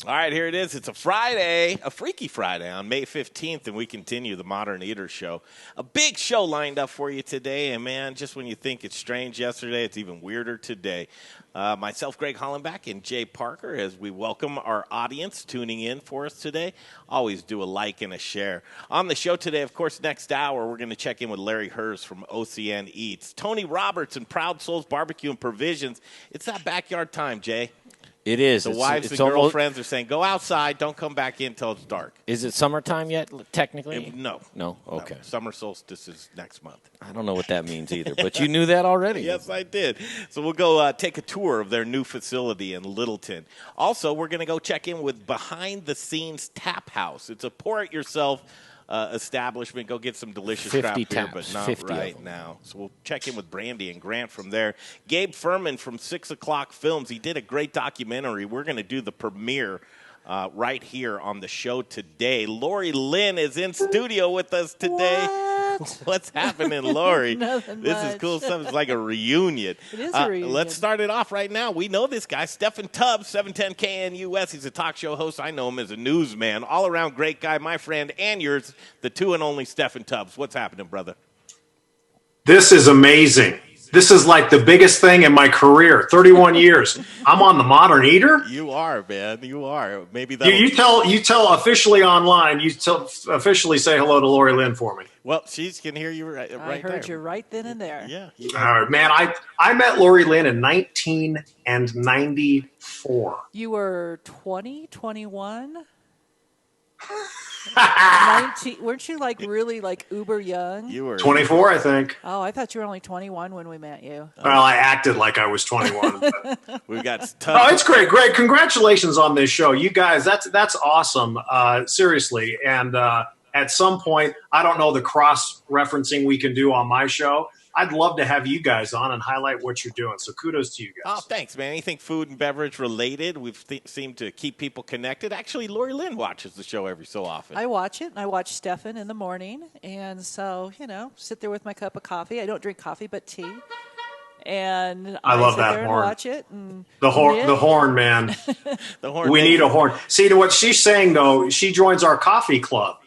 All right, here it is. It's a Friday, a Freaky Friday on May 15th, and we continue the Modern Eater Show. A big show lined up for you today, and, man, just when you think it's strange yesterday, it's even weirder today. Myself, Greg Hollenbach, and Jay Parker, as we welcome our audience tuning in for us today. Always do a like and a share. On the show today, of course, next hour, we're going to check in with Larry Hers from OCN Eats. Tony Roberts and Proud Souls Barbecue and Provisions. It's that backyard time, Jay. It is. The wives and girlfriends are saying, go outside, don't come back in until it's dark. Is it summertime yet, technically? No. No? Okay. No. Summer solstice is next month. I don't know what that means either, but you knew that already. Yes, I did. So we'll go take a tour of their new facility in Littleton. Also, we're going to go check in with Behind the Scenes Tap House. It's a pour-it-yourself establishment. Go get some delicious craft beer, but not right now. So we'll check in with Brandy and Grant from there. Gabe Fermin from 6 O'Clock Films. He did a great documentary. We're going to do the premiere right here on the show today. Lori Lynn is in studio with us today. What's happening, Lori? Nothing This much. is cool stuff. It's like a reunion. It is a reunion. Let's start it off right now. We know this guy, Steffan Tubbs, 710 KNUS. He's a talk show host. I know him as a newsman. All-around great guy, my friend, and yours, the two and only Steffan Tubbs. What's happening, brother? This is amazing. This is like the biggest thing in my career. 31 years. I'm on the Modern Eater. You are, man. You are. Maybe You tell officially online. You tell officially say hello to Lori Lynn for me. Well, she can hear you right there. I heard you right then and there. Yeah. All right, man. I met Lori Lynn in 1994. You were 20, 21? 19, weren't you like really like uber young? You were 24, I think. Oh, I thought you were only 21 when we met you. Well, I acted like I was 21. We've got Oh, it's great. Greg, congratulations on this show. You guys, that's awesome. Seriously. And at some point, I don't know the cross-referencing we can do on my show. I'd love to have you guys on and highlight what you're doing. So kudos to you guys. Oh, thanks, man. Anything food and beverage related, we've seemed to keep people connected. Actually, Lori Lynn watches the show every so often. I watch it, and I watch Steffan in the morning. And so, sit there with my cup of coffee. I don't drink coffee, but tea. And I love sit that there and horn. watch it. And The horn, man. The horn. We need a horn. See, what she's saying, though, she joins our coffee club,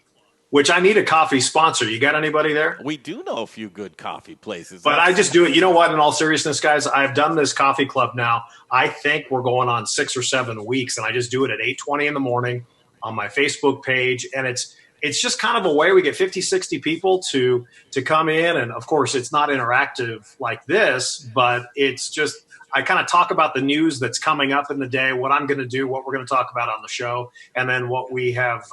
which I need a coffee sponsor. You got anybody there? We do know a few good coffee places. But I just do it. You know what? In all seriousness, guys, I've done this coffee club now. I think we're going on 6 or 7 weeks, and I just do it at 8:20 in the morning on my Facebook page. And it's just kind of a way we get 50, 60 people to come in. And, of course, it's not interactive like this, but it's just I kind of talk about the news that's coming up in the day, what I'm going to do, what we're going to talk about on the show, and then what we have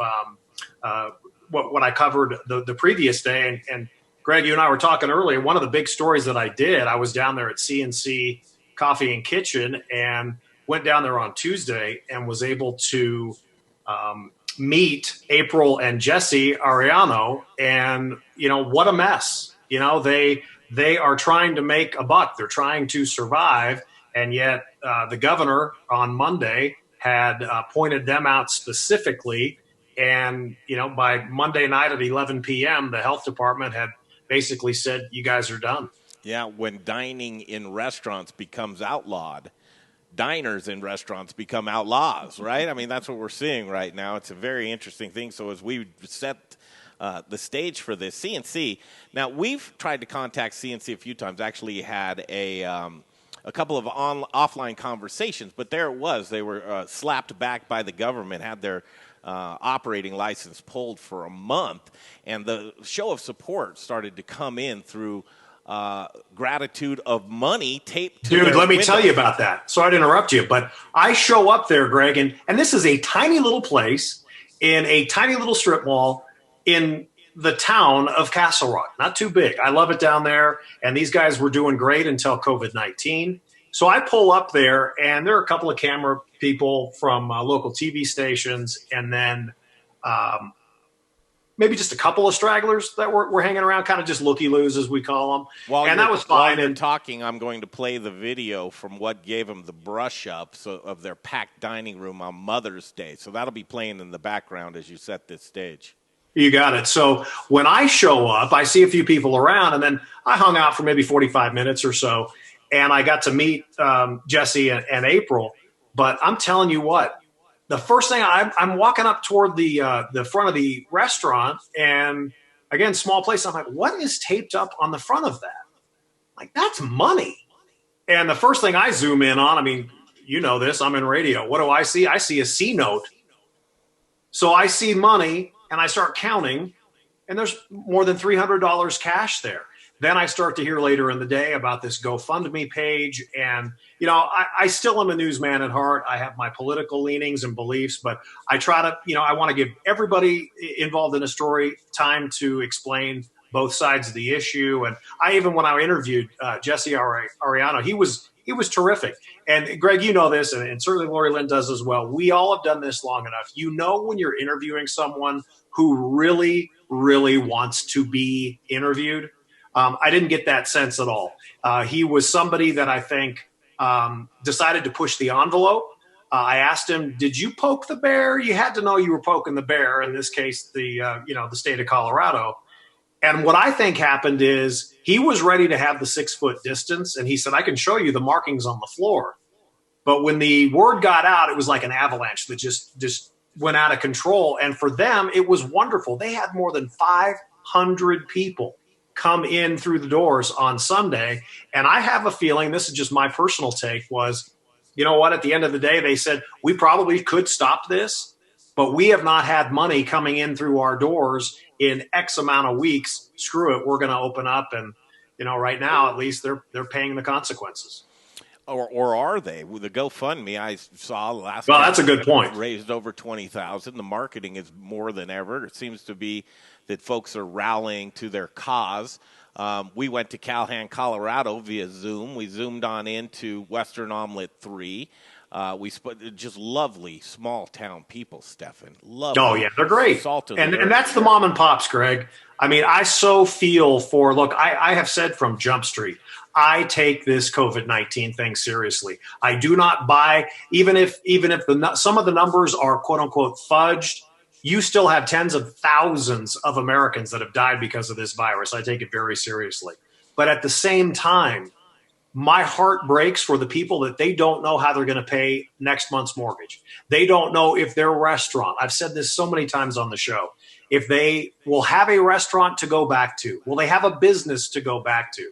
what I covered the previous day. And Greg, you and I were talking earlier, one of the big stories that I did, I was down there at CNC Coffee and Kitchen and went down there on Tuesday and was able to meet April and Jesse Ariano. And, what a mess. They are trying to make a buck. They're trying to survive. And yet the governor on Monday had pointed them out specifically. And, by Monday night at 11 p.m., the health department had basically said, you guys are done. Yeah, when dining in restaurants becomes outlawed, diners in restaurants become outlaws, right? I mean, that's what we're seeing right now. It's a very interesting thing. So as we set the stage for this, CNC, now we've tried to contact CNC a few times, actually had a couple of offline conversations, but there it was. They were slapped back by the government, had their operating license pulled for a month, and the show of support started to come in through gratitude of money taped to Dude, their let me window. tell you about that. Sorry to interrupt you, but I show up there, Greg, and this is a tiny little place in a tiny little strip mall in the town of Castle Rock. Not too big. I love it down there, and these guys were doing great until COVID-19. So I pull up there, and there are a couple of camera people from local TV stations, and then maybe just a couple of stragglers that were hanging around, kind of just looky-loos, as we call them. And that was fine. While you're talking, I'm going to play the video from what gave them the brush-up of their packed dining room on Mother's Day. So that'll be playing in the background as you set this stage. You got it. So when I show up, I see a few people around, and then I hung out for maybe 45 minutes or so, and I got to meet Jesse and April. But I'm telling you what, the first thing I'm walking up toward the front of the restaurant, and again, small place. I'm like, what is taped up on the front of that? Like, that's money. And the first thing I zoom in on, I mean, you know this, I'm in radio. What do I see? I see a C note. So I see money and I start counting, and there's more than $300 cash there. Then I start to hear later in the day about this GoFundMe page. And, you know, I still am a newsman at heart. I have my political leanings and beliefs, but I try to, you know, I want to give everybody involved in a story time to explain both sides of the issue. And I even, when I interviewed Jesse Ariano, he was terrific. And Greg, you know this, and certainly Lori Lynn does as well. We all have done this long enough. You know, when you're interviewing someone who really, really wants to be interviewed. I didn't get that sense at all. He was somebody that I think decided to push the envelope. I asked him, "Did you poke the bear?" You had to know you were poking the bear. In this case, the state of Colorado. And what I think happened is he was ready to have the 6 foot distance, and he said, "I can show you the markings on the floor." But when the word got out, it was like an avalanche that just went out of control. And for them, it was wonderful. They had more than 500 people come in through the doors on Sunday. And I have a feeling, this is just my personal take, was, you know what, at the end of the day, they said, we probably could stop this, but we have not had money coming in through our doors in X amount of weeks. Screw it. We're going to open up. And, you know, right now, at least they're paying the consequences. Or are they? With the GoFundMe I saw last Well, that's a good point. Raised over $20,000. The marketing is more than ever. It seems to be that folks are rallying to their cause. We went to Calhan, Colorado via Zoom. We zoomed on into Western Omelet 3. Just lovely small town people, Steffan. Lovely. Oh, yeah, they're great. And that's the mom and pops, Greg. I mean, I so feel for, look, I have said from Jump Street, I take this COVID-19 thing seriously. I do not buy, even if some of the numbers are quote unquote fudged, you still have tens of thousands of Americans that have died because of this virus. I take it very seriously. But at the same time, my heart breaks for the people that they don't know how they're going to pay next month's mortgage. They don't know if their restaurant, I've said this so many times on the show, if they will have a restaurant to go back to, will they have a business to go back to?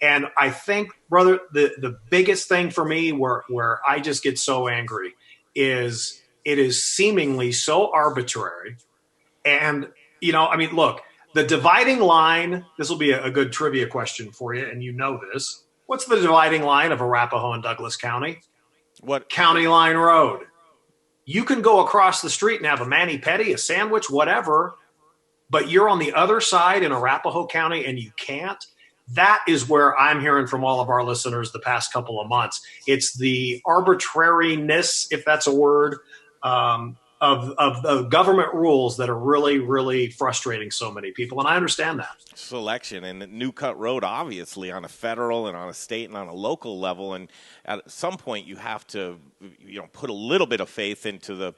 And I think, brother, the biggest thing for me where I just get so angry is it is seemingly so arbitrary. And, you know, I mean, look, the dividing line, this will be a good trivia question for you, and you know this. What's the dividing line of Arapahoe and Douglas County? What? County Line Road. You can go across the street and have a mani-pedi, a sandwich, whatever, but you're on the other side in Arapahoe County and you can't. That is where I'm hearing from all of our listeners the past couple of months. It's the arbitrariness, if that's a word, of government rules that are really, really frustrating so many people. And I understand that. Selection and New Cut Road, obviously, on a federal and on a state and on a local level. And at some point, you have to, put a little bit of faith into the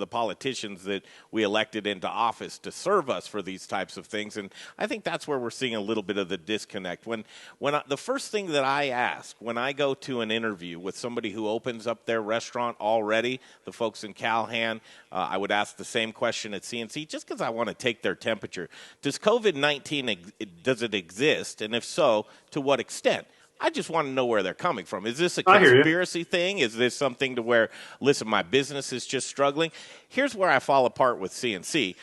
politicians that we elected into office to serve us for these types of things. And I think that's where we're seeing a little bit of the disconnect. The first thing that I ask when I go to an interview with somebody who opens up their restaurant already, the folks in Calhan, I would ask the same question at CNC just because I want to take their temperature. Does COVID-19, does it exist? And if so, to what extent? I just want to know where they're coming from. Is this a conspiracy thing? Is this something to where, listen, my business is just struggling? Here's where I fall apart with CNC.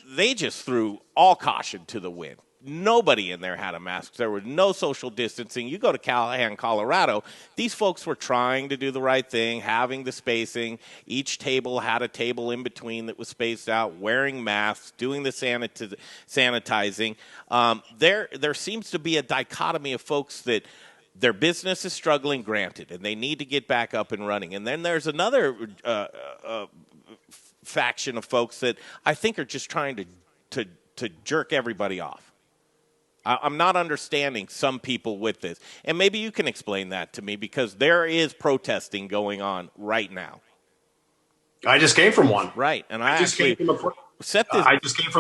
They just threw all caution to the wind. Nobody in there had a mask. There was no social distancing. You go to Calhan, Colorado, these folks were trying to do the right thing, having the spacing. Each table had a table in between that was spaced out, wearing masks, doing the sanitizing. There seems to be a dichotomy of folks that their business is struggling, granted, and they need to get back up and running. And then there's another faction of folks that I think are just trying to jerk everybody off. I'm not understanding some people with this. And maybe you can explain that to me because there is protesting going on right now. I just came from one. Right. And I just came from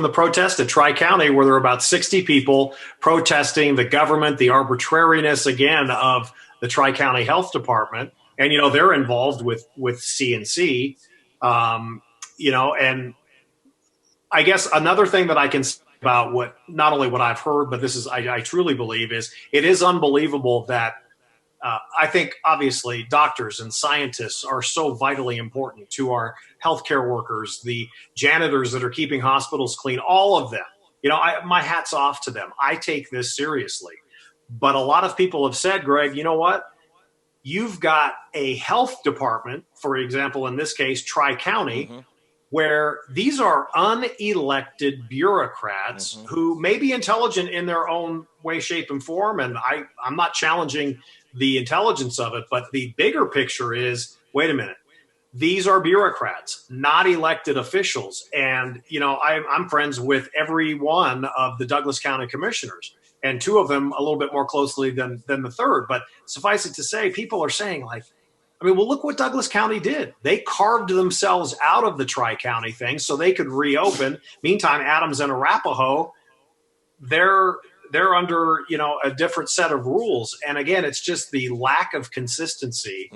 the protest at Tri-County where there were about 60 people protesting the government, the arbitrariness, again, of the Tri-County Health Department. And, they're involved with CNC. And I guess another thing that I can say about not only what I've heard, but I truly believe is it is unbelievable that I think obviously doctors and scientists are so vitally important to our healthcare workers, the janitors that are keeping hospitals clean, all of them. My hat's off to them. I take this seriously. But a lot of people have said, Greg, you know what? You've got a health department, for example, in this case, Tri-County, where these are unelected bureaucrats who may be intelligent in their own way, shape, and form. And I'm not challenging the intelligence of it, but the bigger picture is, wait a minute, these are bureaucrats, not elected officials. And, I'm friends with every one of the Douglas County commissioners, and two of them a little bit more closely than the third. But suffice it to say, people are saying look what Douglas County did. They carved themselves out of the Tri-County thing so they could reopen. Meantime, Adams and Arapahoe, they're under, a different set of rules. And again, it's just the lack of consistency.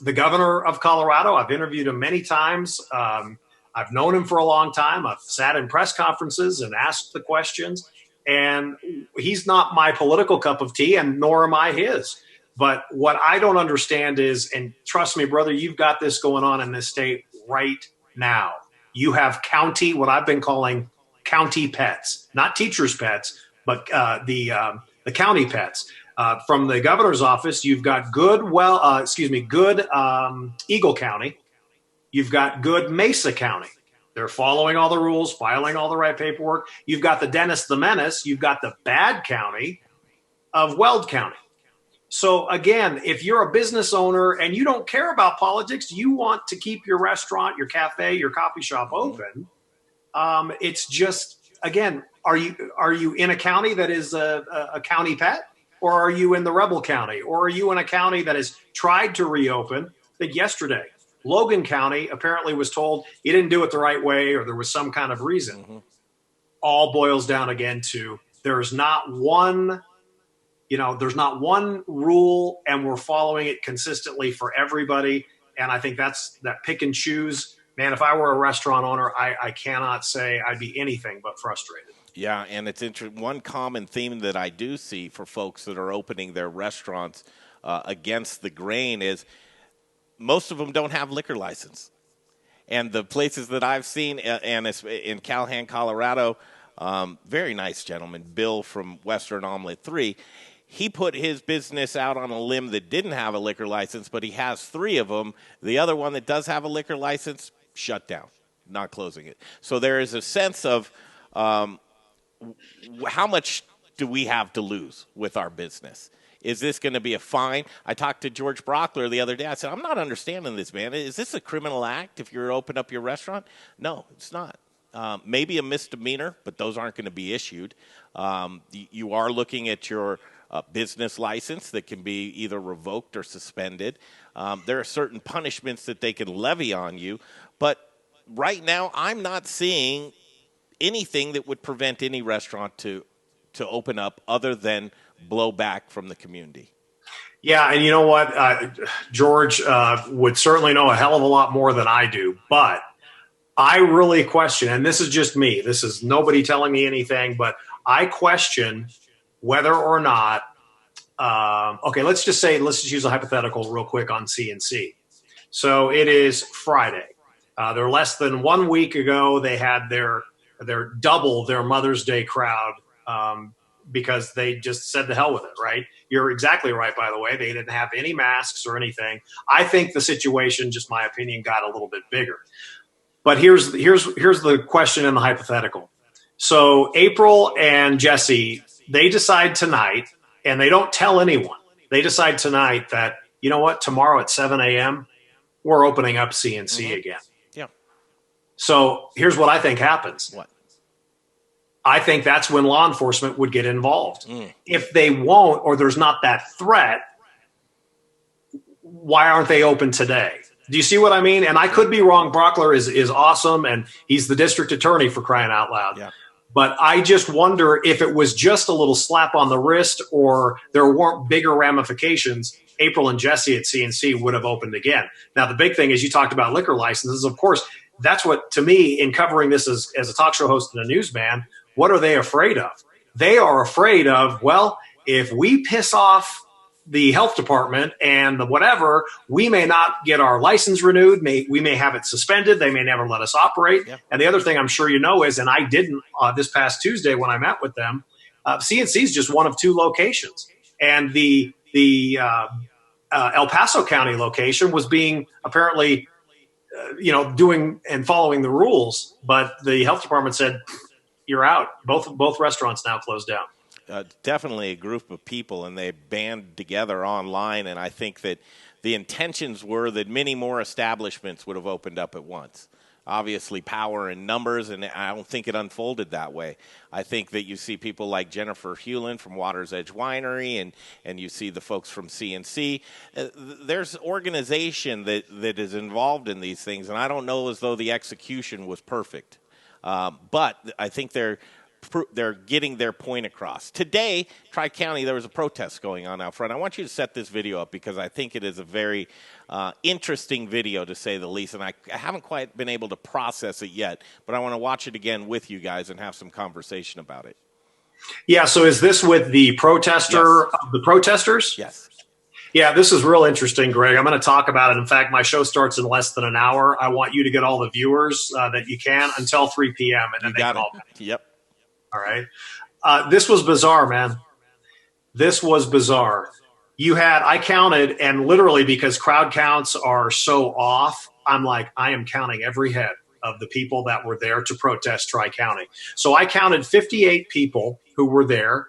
The governor of Colorado, I've interviewed him many times. I've known him for a long time. I've sat in press conferences and asked the questions. And he's not my political cup of tea, and nor am I his. But what I don't understand is, and trust me, brother, you've got this going on in this state right now. You have what I've been calling county pets, not teachers' pets, but the county pets. From the governor's office, you've got good Eagle County. You've got good Mesa County. They're following all the rules, filing all the right paperwork. You've got the Dennis the Menace. You've got the bad county of Weld County. So again, if you're a business owner and you don't care about politics, you want to keep your restaurant, your cafe, your coffee shop open. It's just, again, are you in a county that is a county pet, or are you in the rebel county, or are you in a county that has tried to reopen? I think yesterday, Logan County apparently was told you didn't do it the right way, or there was some kind of reason. All boils down again to there's not one rule, and we're following it consistently for everybody. And I think that's that pick and choose. Man, if I were a restaurant owner, I cannot say I'd be anything but frustrated. Yeah, and it's interesting. One common theme that I do see for folks that are opening their restaurants against the grain is most of them don't have liquor license. And the places that I've seen, and in Calhoun, Colorado, very nice gentleman, Bill from Western Omelet 3, he put his business out on a limb that didn't have a liquor license, but he has 3 of them. The other one that does have a liquor license, shut down, not closing it. So there is a sense of how much do we have to lose with our business? Is this going to be a fine? I talked to George Brockler the other day. I said, I'm not understanding this, man. Is this a criminal act if you're open up your restaurant? No, it's not. Maybe a misdemeanor, but those aren't going to be issued. You are looking at your business license that can be either revoked or suspended. There are certain punishments that they can levy on you. But right now, I'm not seeing anything that would prevent any restaurant to open up other than blowback from the community. Yeah, and you know what? George would certainly know a hell of a lot more than I do, but I really question, and this is just me, this is nobody telling me anything, but I question whether or not, let's just use a hypothetical real quick on CNC. So it is Friday. They're less than 1 week ago, they had their double their Mother's Day crowd because they just said the hell with it, right? You're exactly right, by the way. They didn't have any masks or anything. I think the situation, just my opinion, got a little bit bigger. But here's the question in the hypothetical. So April and Jesse, they decide tonight, and they don't tell anyone. They decide tonight that, you know what, tomorrow at 7 a.m., we're opening up CNC again. Yeah. So here's what I think happens. What? I think that's when law enforcement would get involved. If they won't, or there's not that threat, why aren't they open today? Do you see what I mean? And I could be wrong. Brockler is awesome, and he's the district attorney, for crying out loud. Yeah. But I just wonder if it was just a little slap on the wrist or there weren't bigger ramifications. April and Jesse at CNC would have opened again. Now, the big thing is you talked about liquor licenses. Of course, that's what, to me, in covering this as a talk show host and a newsman, what are they afraid of? They are afraid of, well, if we piss off the health department and the whatever, we may not get our license renewed. We may have it suspended. They may never let us operate. Yep. And the other thing I'm sure you know is, and I didn't this past Tuesday when I met with them, CNC is just one of 2 locations. And the El Paso County location was being apparently, doing and following the rules. But the health department said, you're out. Both restaurants now closed down. Definitely a group of people, and they band together online, and I think that the intentions were that many more establishments would have opened up at once. Obviously, power in numbers, and I don't think it unfolded that way. I think that you see people like Jennifer Hewlin from Water's Edge Winery, and you see the folks from CNC. There's organization that is involved in these things, and I don't know as though the execution was perfect. But I think they're getting their point across. Today, Tri-County, there was a protest going on out front. I want you to set this video up because I think it is a very interesting video, to say the least, and I haven't quite been able to process it yet, but I want to watch it again with you guys and have some conversation about it. Yeah, so is this with the protesters? Yes. Yeah, this is real interesting, Greg. I'm going to talk about it. In fact, my show starts in less than an hour. I want you to get all the viewers that you can until 3 p.m., and then they can all. Yep. All right. This was bizarre, man. This was bizarre. I counted, and literally because crowd counts are so off, I'm like, I am counting every head of the people that were there to protest Tri-County. So I counted 58 people who were there,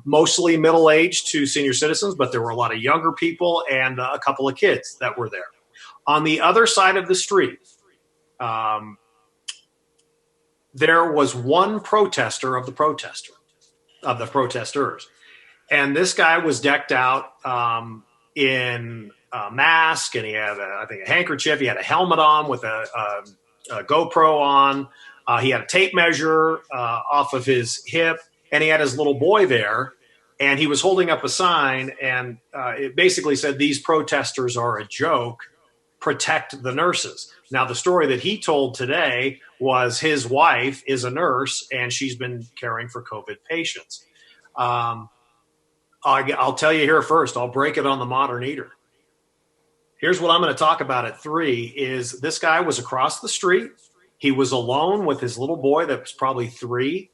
mostly middle-aged to senior citizens, but there were a lot of younger people and a couple of kids that were there. On the other side of the street, there was one protester of the protesters. And this guy was decked out in a mask, and he had, I think, a handkerchief. He had a helmet on with a GoPro on. He had a tape measure off of his hip, and he had his little boy there. And he was holding up a sign, and it basically said, "These protesters are a joke. Protect the nurses." Now, the story that he told today was his wife is a nurse, and she's been caring for COVID patients. I'll tell you here first. I'll break it on the modern eater. Here's what I'm going to talk about at 3 is this guy was across the street. He was alone with his little boy that was probably 3,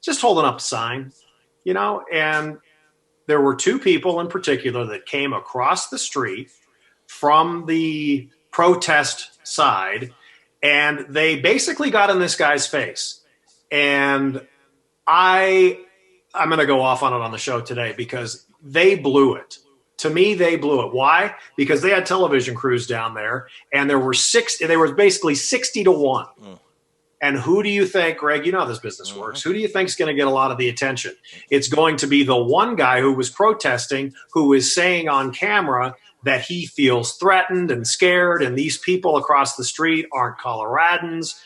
just holding up a sign, and there were 2 people in particular that came across the street from the protest side, and they basically got in this guy's face. And I'm going to go off on it on the show today because they blew it. To me, they blew it. Why? Because they had television crews down there, and there were basically 60 to 1. And who do you think, Greg, you know how this business works, who do you think is going to get a lot of the attention? It's going to be the one guy who was protesting, who is saying on camera that he feels threatened and scared, and these people across the street aren't Coloradans.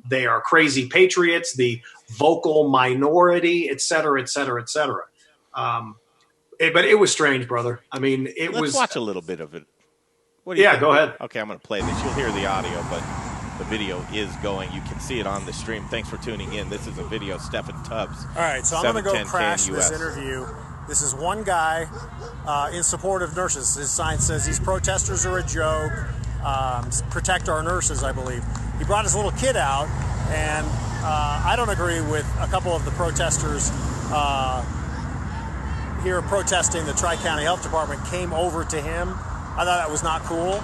They are crazy patriots, the vocal minority, et cetera, et cetera, et cetera. But it was strange, brother. I mean, Let's watch a little bit of it. What do you think? Go ahead. Okay, I'm going to play this. You'll hear the audio, but the video is going. You can see it on the stream. Thanks for tuning in. This is a video of Steffan Tubbs. All right, so I'm going to go crash this interview. This is one guy in support of nurses. His sign says these protesters are a joke. Protect our nurses, I believe. He brought his little kid out, and I don't agree with a couple of the protesters here protesting the Tri-County Health Department came over to him. I thought that was not cool,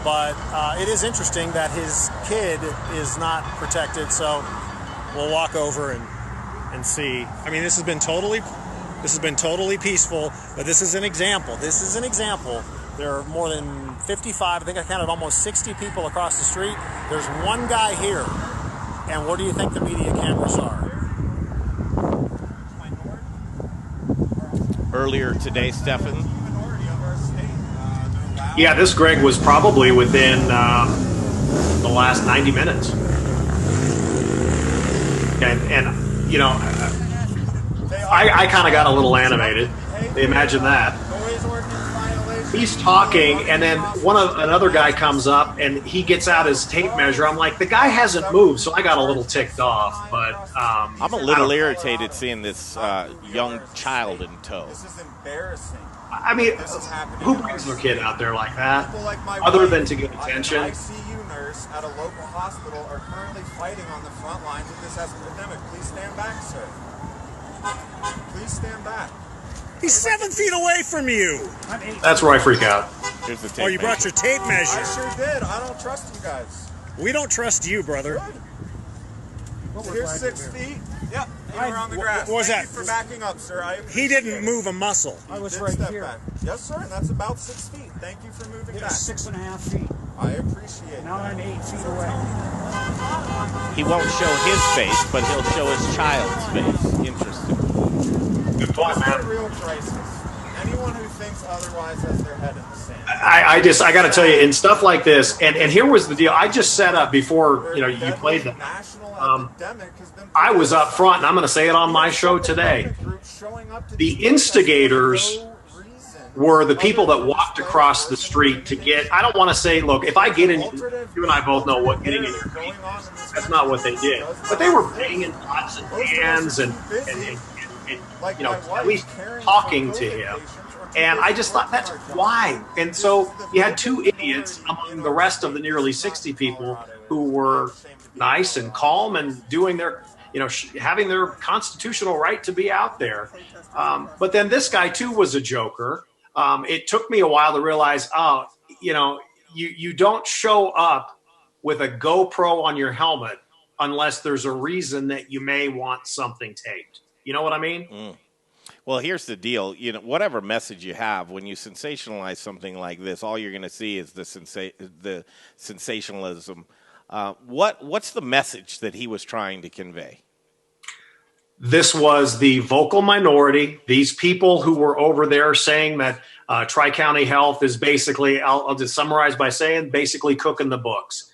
but it is interesting that his kid is not protected, so we'll walk over and see. I mean, this has been totally peaceful, but this is an example. There are more than 55, I think I counted almost 60 people across the street. There's one guy here, and what do you think the media cameras are? Earlier today, Steffan. Yeah, this, Greg, was probably within the last 90 minutes. And I kind of got a little animated. Imagine that. he's talking, and then another guy comes up, and he gets out his tape measure. I'm like, the guy hasn't moved, so I got a little ticked off. But I'm a little irritated seeing this young child in tow. This is embarrassing. I mean, who brings their kid out there like that, other than to get attention? An ICU nurse at a local hospital are currently fighting on the front lines of this epidemic. Please stand back, sir. Please stand back. He's 7 feet away from you. That's where I freak out. Here's the tape Oh, you brought your tape measure. I sure did. I don't trust you guys. We don't trust you, brother. Good. Here's 6 feet. Yep, you were on the grass. What was Thank that? you for backing up, sir. I He didn't move a muscle. I was right here. Back. Yes, sir, and that's about 6 feet. Thank you for moving back. 6.5 feet. I appreciate Now that. I'm 8 feet away. He won't show his face, but he'll show his child's face. Interesting. Good point, It's a man. real crisis. Anyone who thinks otherwise has their head in the sand. I got to tell you, in stuff like this, and here was the deal. I just set up before you played that. I was up front, and I'm going to say it on my show today. The instigators were the people that walked across the street to get. I don't want to say, look, if I get in, you and I both know what getting in your feet is. That's not what they did, but they were banging pots and pans and at least talking to him. And I just thought, that's why. And so you had two idiots among the rest of the nearly 60 people who were nice and calm and doing their, having their constitutional right to be out there. But then this guy, too, was a joker. It took me a while to realize, you don't show up with a GoPro on your helmet unless there's a reason that you may want something taped. You know what I mean? Mm. Well, here's the deal. Whatever message you have, when you sensationalize something like this, all you're going to see is the sensationalism. What's the message that he was trying to convey? This was the vocal minority. These people who were over there saying that Tri-County Health is basically, I'll just summarize by saying, basically cooking the books.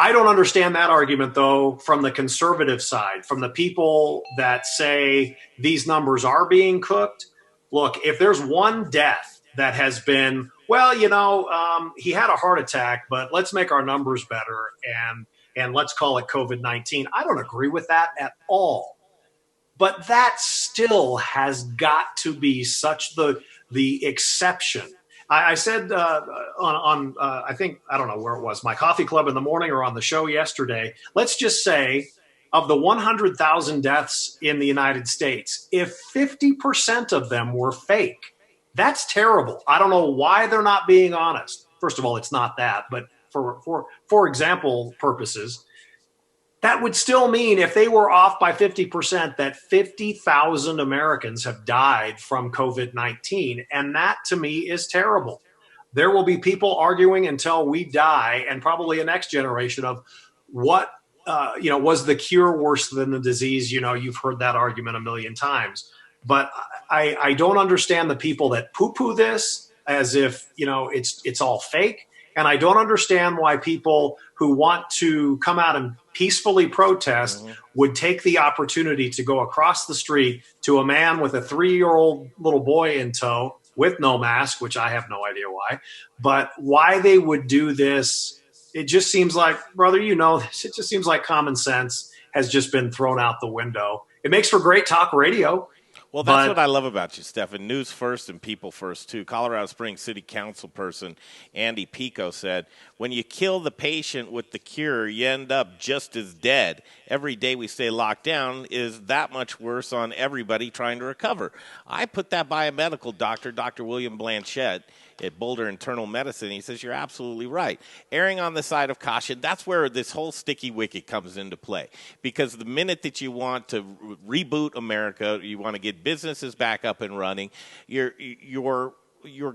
I don't understand that argument, though, from the conservative side, from the people that say these numbers are being cooked. Look, if there's one death that has been, he had a heart attack, but let's make our numbers better and let's call it COVID-19. I don't agree with that at all. But that still has got to be such the exception. I said I think, I don't know where it was, my coffee club in the morning or on the show yesterday, let's just say of the 100,000 deaths in the United States, if 50% of them were fake, that's terrible. I don't know why they're not being honest. First of all, it's not that, but for example purposes, that would still mean if they were off by 50%, that 50,000 Americans have died from COVID-19. And that, to me, is terrible. There will be people arguing until we die, and probably a next generation of what, was the cure worse than the disease? You've heard that argument a million times. But I don't understand the people that poo-poo this as if, it's all fake. And I don't understand why people who want to come out and peacefully protest would take the opportunity to go across the street to a man with a 3-year-old little boy in tow with no mask, which I have no idea why. But why they would do this, it just seems like, brother, it just seems like common sense has just been thrown out the window. It makes for great talk radio. Well, that's what I love about you, Steffan. News first and people first, too. Colorado Springs City Council person Andy Pico said, when you kill the patient with the cure, you end up just as dead. Every day we stay locked down is that much worse on everybody trying to recover. I put that by a medical doctor, Dr. William Blanchette, at Boulder Internal Medicine. He says, you're absolutely right. Erring on the side of caution, that's where this whole sticky wicket comes into play. Because the minute that you want to reboot America, you want to get businesses back up and running, you're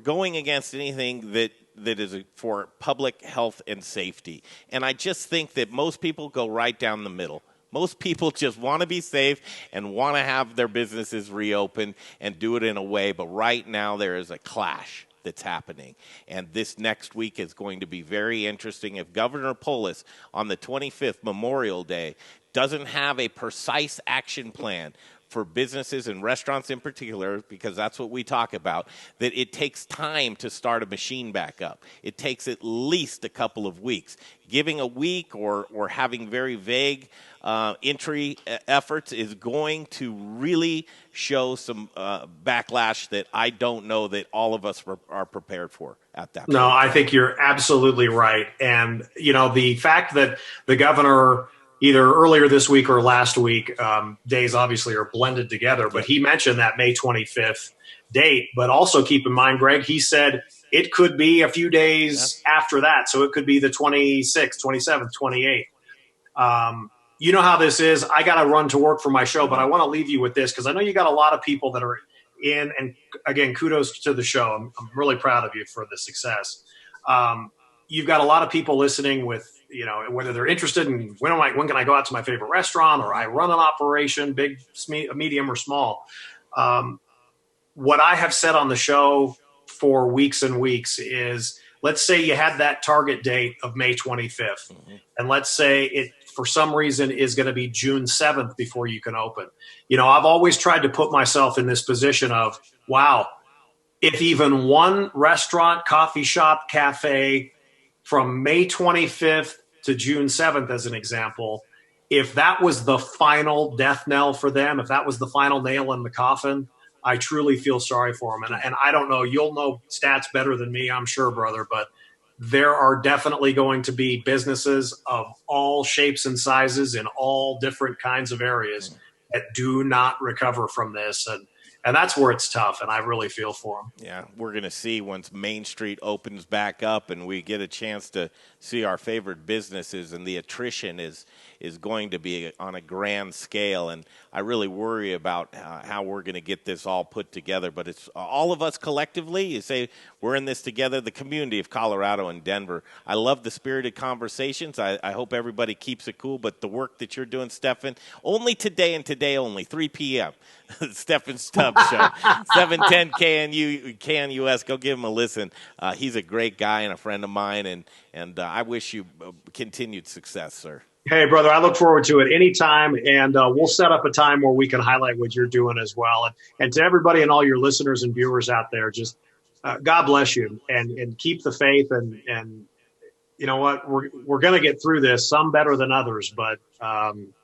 going against anything that is for public health and safety. And I just think that most people go right down the middle. Most people just want to be safe and want to have their businesses reopened and do it in a way. But right now there is a clash that's happening. And this next week is going to be very interesting. If Governor Polis on the 25th, Memorial Day, doesn't have a precise action plan for businesses and restaurants in particular, because that's what we talk about, that it takes time to start a machine back up. It takes at least a couple of weeks. Giving a week or having very vague entry efforts is going to really show some backlash that I don't know that all of us are prepared for at that point. No, I think you're absolutely right. And, the fact that the governor either earlier this week or last week, days obviously are blended together, but he mentioned that May 25th date. But also keep in mind, Greg, he said it could be a few days after that. So it could be the 26th, 27th, 28th. You know how this is. I got to run to work for my show, but I want to leave you with this because I know you got a lot of people that are in. And again, kudos to the show. I'm really proud of you for the success. You've got a lot of people listening with, whether they're interested in when can I go out to my favorite restaurant, or I run an operation, big, medium, or small. What I have said on the show for weeks and weeks is, let's say you had that target date of May 25th, and let's say it, for some reason, is going to be June 7th before you can open. I've always tried to put myself in this position of, wow, if even one restaurant, coffee shop, cafe from May 25th to June 7th, as an example, if that was the final death knell for them, if that was the final nail in the coffin, I truly feel sorry for them. And I don't know, you'll know stats better than me, I'm sure, brother, but there are definitely going to be businesses of all shapes and sizes in all different kinds of areas that do not recover from this. And that's where it's tough, and I really feel for them. Yeah, we're going to see once Main Street opens back up and we get a chance to see our favorite businesses, and the attrition is going to be on a grand scale. And I really worry about how we're going to get this all put together. But it's all of us collectively. You say we're in this together, the community of Colorado and Denver. I love the spirited conversations. I hope everybody keeps it cool. But the work that you're doing, Steffan, only today and today only, 3 p.m., Steffan Tubbs Show, 710 KNUS. Go give him a listen. He's a great guy and a friend of mine, and I wish you continued success, sir. Hey, brother, I look forward to it anytime, and we'll set up a time where we can highlight what you're doing as well. And to everybody and all your listeners and viewers out there, just God bless you, and keep the faith. And you know what? We're going to get through this, some better than others, but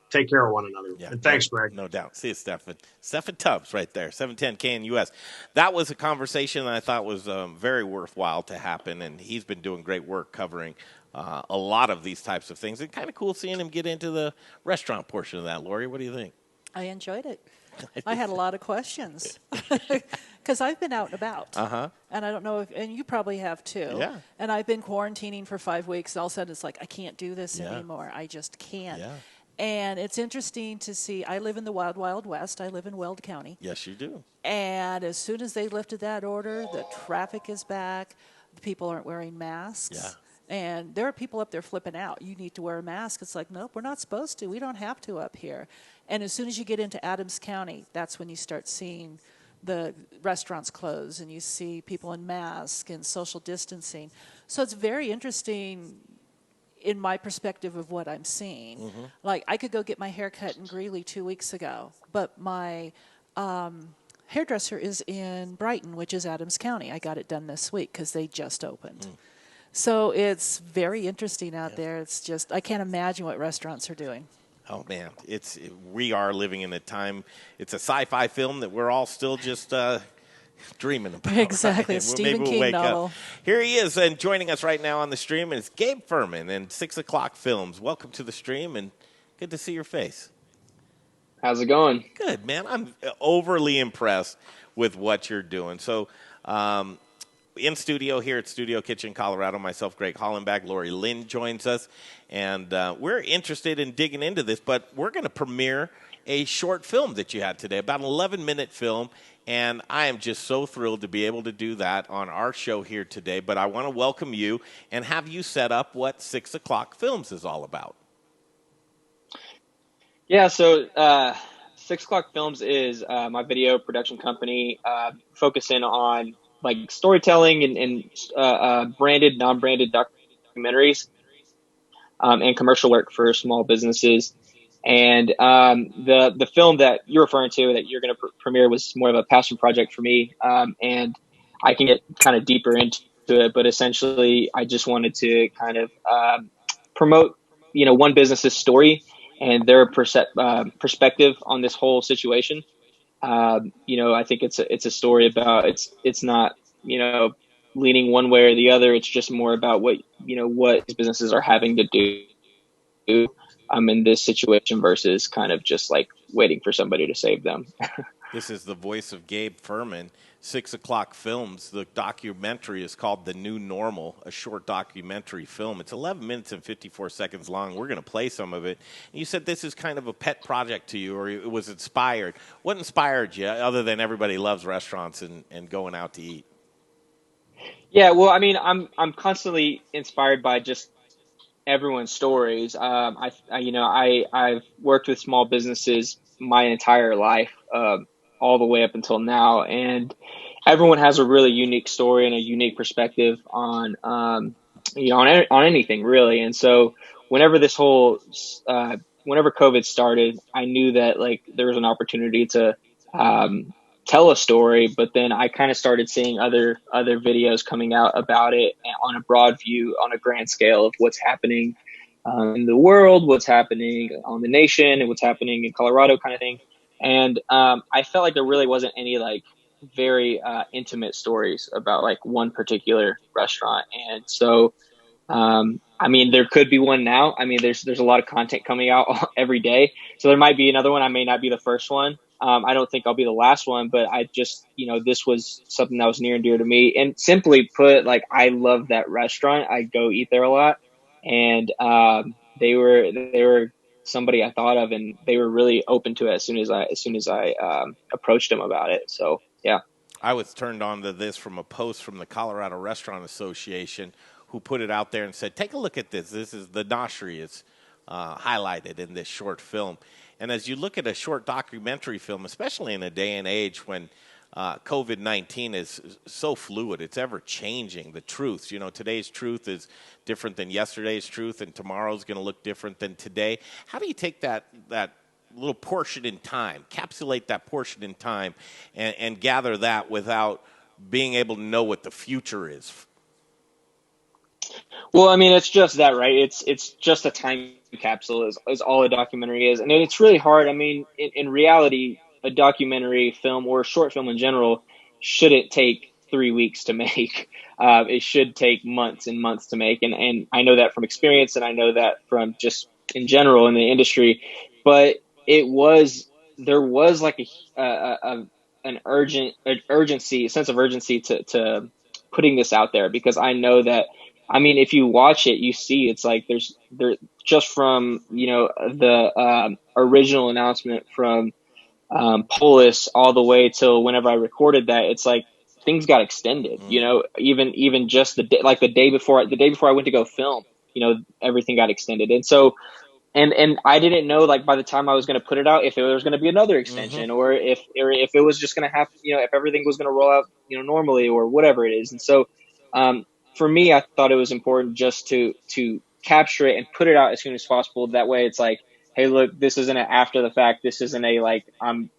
take care of one another. Yeah, and thanks, Greg. No doubt. See you, Steffan. Steffan Tubbs right there, 710 KNUS. That was a conversation that I thought was very worthwhile to happen, and he's been doing great work covering a lot of these types of things. It's kind of cool seeing him get into the restaurant portion of that. Lori, what do you think? I enjoyed it. I had a lot of questions because I've been out and about. And I don't know if, and you probably have too. Yeah. And I've been quarantining for 5 weeks. And all of a sudden it's like, I can't do this anymore. I just can't. Yeah. And it's interesting to see. I live in the Wild, Wild West. I live in Weld County. Yes, you do. And as soon as they lifted that order, the traffic is back. The people aren't wearing masks. Yeah. And there are people up there flipping out. You need to wear a mask. It's like, nope, we're not supposed to. We don't have to up here. And as soon as you get into Adams County, that's when you start seeing the restaurants close and you see people in masks and social distancing. So it's very interesting in my perspective of what I'm seeing. Like, I could go get my hair cut in Greeley 2 weeks ago, but my hairdresser is in Brighton, which is Adams County. I got it done this week because they just opened. So it's very interesting out there. It's just, I can't imagine what restaurants are doing. Oh, man. We are living in a time, it's a sci-fi film that we're all still just dreaming about. Exactly, a Stephen King novel. Up. Here he is, and joining us right now on the stream is Gabe Fermin and 6 O'Clock Films. Welcome to the stream, and good to see your face. How's it going? Good, man. I'm overly impressed with what you're doing. So, in studio here at Studio Kitchen, Colorado, myself, Greg Hollenbach, Lori Lynn joins us, and we're interested in digging into this, but we're going to premiere a short film that you had today, about an 11-minute film, and I am just so thrilled to be able to do that on our show here today. But I want to welcome you and have you set up what 6 O'Clock Films is all about. Yeah, so 6 O'Clock Films is my video production company focusing on like storytelling and branded, non-branded documentaries and commercial work for small businesses. And the film that you're referring to that you're going to premiere was more of a passion project for me. And I can get kind of deeper into it, but essentially I just wanted to kind of promote, one business's story and their perspective on this whole situation. I think it's a story about it's not, leaning one way or the other. It's just more about what these businesses are having to do in this situation versus kind of just like waiting for somebody to save them. This is the voice of Gabe Fermin, 6 O'Clock Films. The documentary is called The New Normal, a short documentary film. It's 11 minutes and 54 seconds long. We're going to play some of it. And you said this is kind of a pet project to you, or it was inspired. What inspired you, other than everybody loves restaurants and going out to eat? Yeah, well, I mean, I'm constantly inspired by just everyone's stories. I've worked with small businesses my entire life, all the way up until now, and everyone has a really unique story and a unique perspective on on anything really. And so whenever whenever COVID started, I knew that like there was an opportunity to tell a story, but then I kind of started seeing other videos coming out about it on a broad view, on a grand scale of what's happening in the world, what's happening on the nation, and what's happening in Colorado, kind of thing. And I felt like there really wasn't any like very intimate stories about like one particular restaurant. And so, I mean, there could be one now. I mean, there's a lot of content coming out every day, so there might be another one. I may not be the first one. I don't think I'll be the last one, but I just, this was something that was near and dear to me. And simply put, like, I love that restaurant. I go eat there a lot, and they were somebody I thought of, and they were really open to it as soon as I approached them about it. So yeah. I was turned on to this from a post from the Colorado Restaurant Association, who put it out there and said, take a look at this. This is the noshery is highlighted in this short film. And as you look at a short documentary film, especially in a day and age when COVID-19 is so fluid, it's ever changing, the truths. Today's truth is different than yesterday's truth, and tomorrow's going to look different than today. How do you take that little portion in time, capsulate that portion in time, and gather that without being able to know what the future is? Well, I mean, it's just that, right? It's just a time capsule is all a documentary is. And it's really hard. I mean, in reality, a documentary film or a short film in general shouldn't take 3 weeks to make. It should take months and months to make. And I know that from experience, and I know that from just in general in the industry. But there was like an urgency, a sense of urgency to putting this out there, because I know that, I mean, if you watch it, you see it's like there just from, the original announcement from Polis all the way till whenever I recorded that, it's like things got extended, even just the day before I went to go film, everything got extended. And so, and I didn't know, like, by the time I was going to put it out, if there was going to be another extension, or if it was just going to have, if everything was going to roll out, normally, or whatever it is. And so, for me, I thought it was important just to capture it and put it out as soon as possible. That way it's like, hey, look, this isn't an after the fact. This isn't a, like, I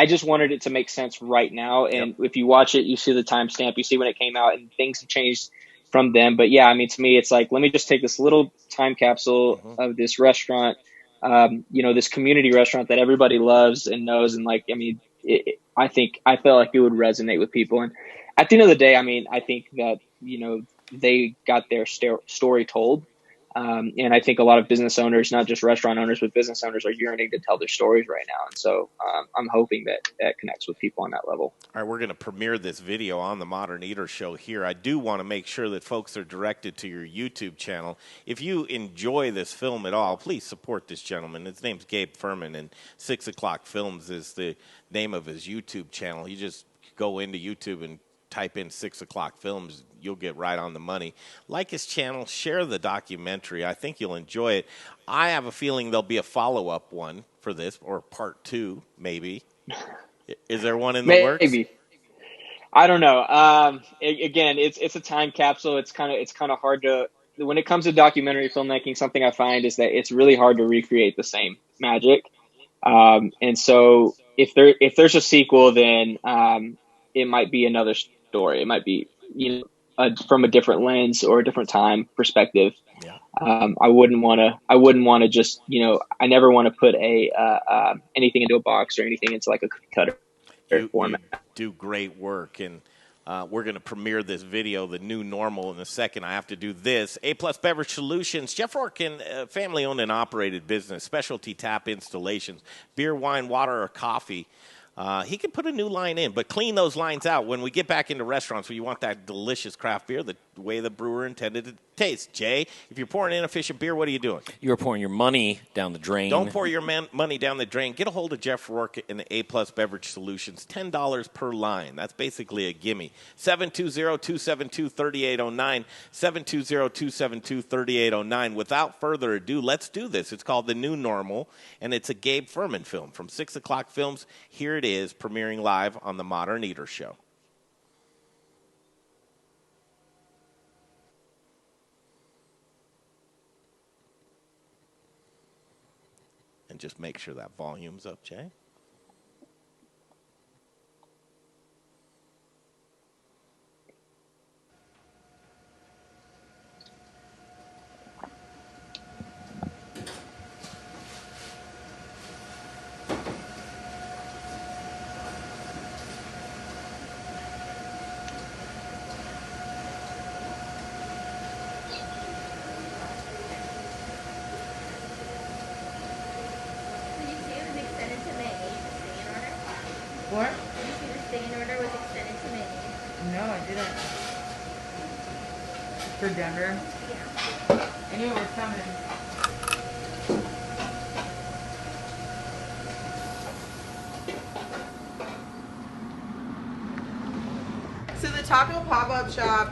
just wanted it to make sense right now. And If you watch it, you see the timestamp, you see when it came out, and things have changed from then. But yeah, I mean, to me, it's like, let me just take this little time capsule of this restaurant, this community restaurant that everybody loves and knows. And like, I mean, I felt like it would resonate with people. And at the end of the day, I mean, I think that, they got their story told. And I think a lot of business owners, not just restaurant owners, but business owners, are yearning to tell their stories right now. And so I'm hoping that connects with people on that level. All right, we're going to premiere this video on the Modern Eater Show here. I do want to make sure that folks are directed to your YouTube channel. If you enjoy this film at all, please support this gentleman. His name's Gabe Fermin, and 6 O'Clock Films is the name of his YouTube channel. You just go into YouTube and type in 6 O'Clock Films. You'll get right on the money. Like his channel, share the documentary. I think you'll enjoy it. I have a feeling there'll be a follow-up one for this, or part 2, maybe. Is there one in the works? Maybe. I don't know. Again, it's a time capsule. It's kind of hard to when it comes to documentary filmmaking, something I find is that it's really hard to recreate the same magic. And so if there's a sequel, then it might be another story. It might be, from a different lens or a different time perspective. Yeah. I wouldn't want to just, I never want to put anything into a box or anything into like a cutter format. You do great work, and we're going to premiere this video, The New Normal, in a second. I have to do this. A-Plus Beverage Solutions. Jeff Rourke, family-owned and operated business, specialty tap installations, beer, wine, water, or coffee. He can put a new line in, but clean those lines out when we get back into restaurants where you want that delicious craft beer the way the brewer intended it to taste. Jay, if you're pouring inefficient beer, what are you doing? You're pouring your money down the drain. Don't pour your money down the drain. Get a hold of Jeff Rourke and the A-Plus Beverage Solutions. $10 per line. That's basically a gimme. 720-272-3809. 720-272-3809. Without further ado, let's do this. It's called The New Normal, and it's a Gabe Fermin film from 6 O'Clock Films. Here it is, premiering live on the Modern Eater Show. And just make sure that volume's up, Jay. What? Did you see the stay-in order was extended to May? No, I didn't. For Denver? Yeah. I knew it was coming. So the taco pop-up shop,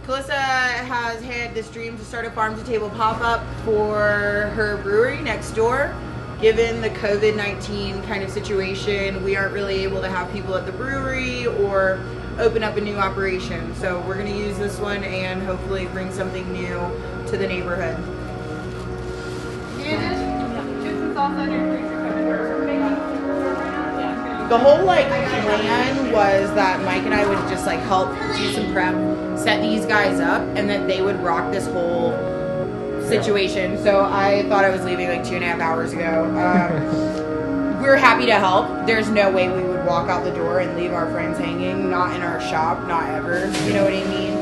Calissa has had this dream to start a farm-to-table pop-up for her brewery next door. Given the COVID-19 kind of situation, we aren't really able to have people at the brewery or open up a new operation. So we're going to use this one and hopefully bring something new to the neighborhood. The whole plan was that Mike and I would just help do some prep, set these guys up, and then they would rock this whole situation. So I thought I was leaving 2.5 hours ago. We're happy to help. There's no way we would walk out the door and leave our friends hanging, not in our shop, not ever. You know what I mean?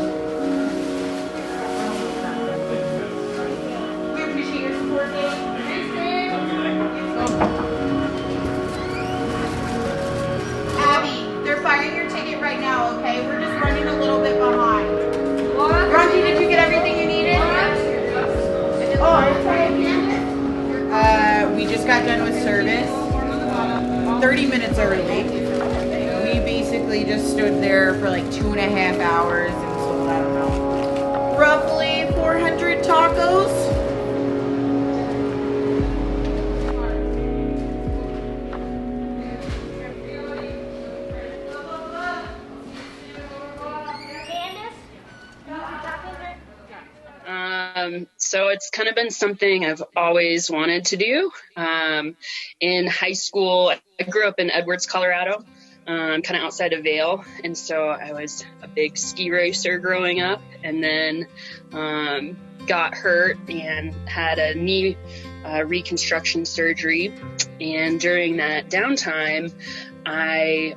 We appreciate your support, Dave. Abby, they're firing your ticket right now, okay? We're just running a little bit behind. Ronji, did you get everything you needed? Oh, we just got done with service. 30 minutes early. We basically just stood there for 2.5 hours and sold, I don't know, roughly 400 tacos. So it's kind of been something I've always wanted to do. In high school, I grew up in Edwards, Colorado, kind of outside of Vail. And so I was a big ski racer growing up, and then got hurt and had a knee reconstruction surgery. And during that downtime, I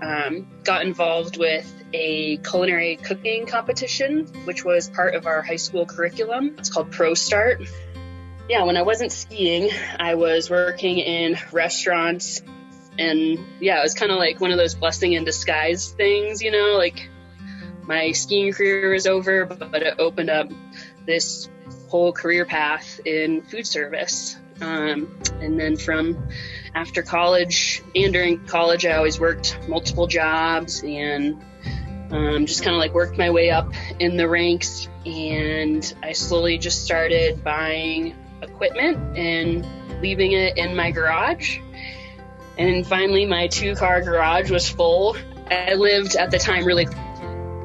got involved with a culinary cooking competition, which was part of our high school curriculum. It's called Pro Start. Yeah, when I wasn't skiing, I was working in restaurants, and yeah, it was kind of like one of those blessing in disguise things, my skiing career was over, but it opened up this whole career path in food service. And then from after college and during college, I always worked multiple jobs and just kind of worked my way up in the ranks, and I slowly just started buying equipment and leaving it in my garage. And finally my 2-car garage was full. I lived at the time really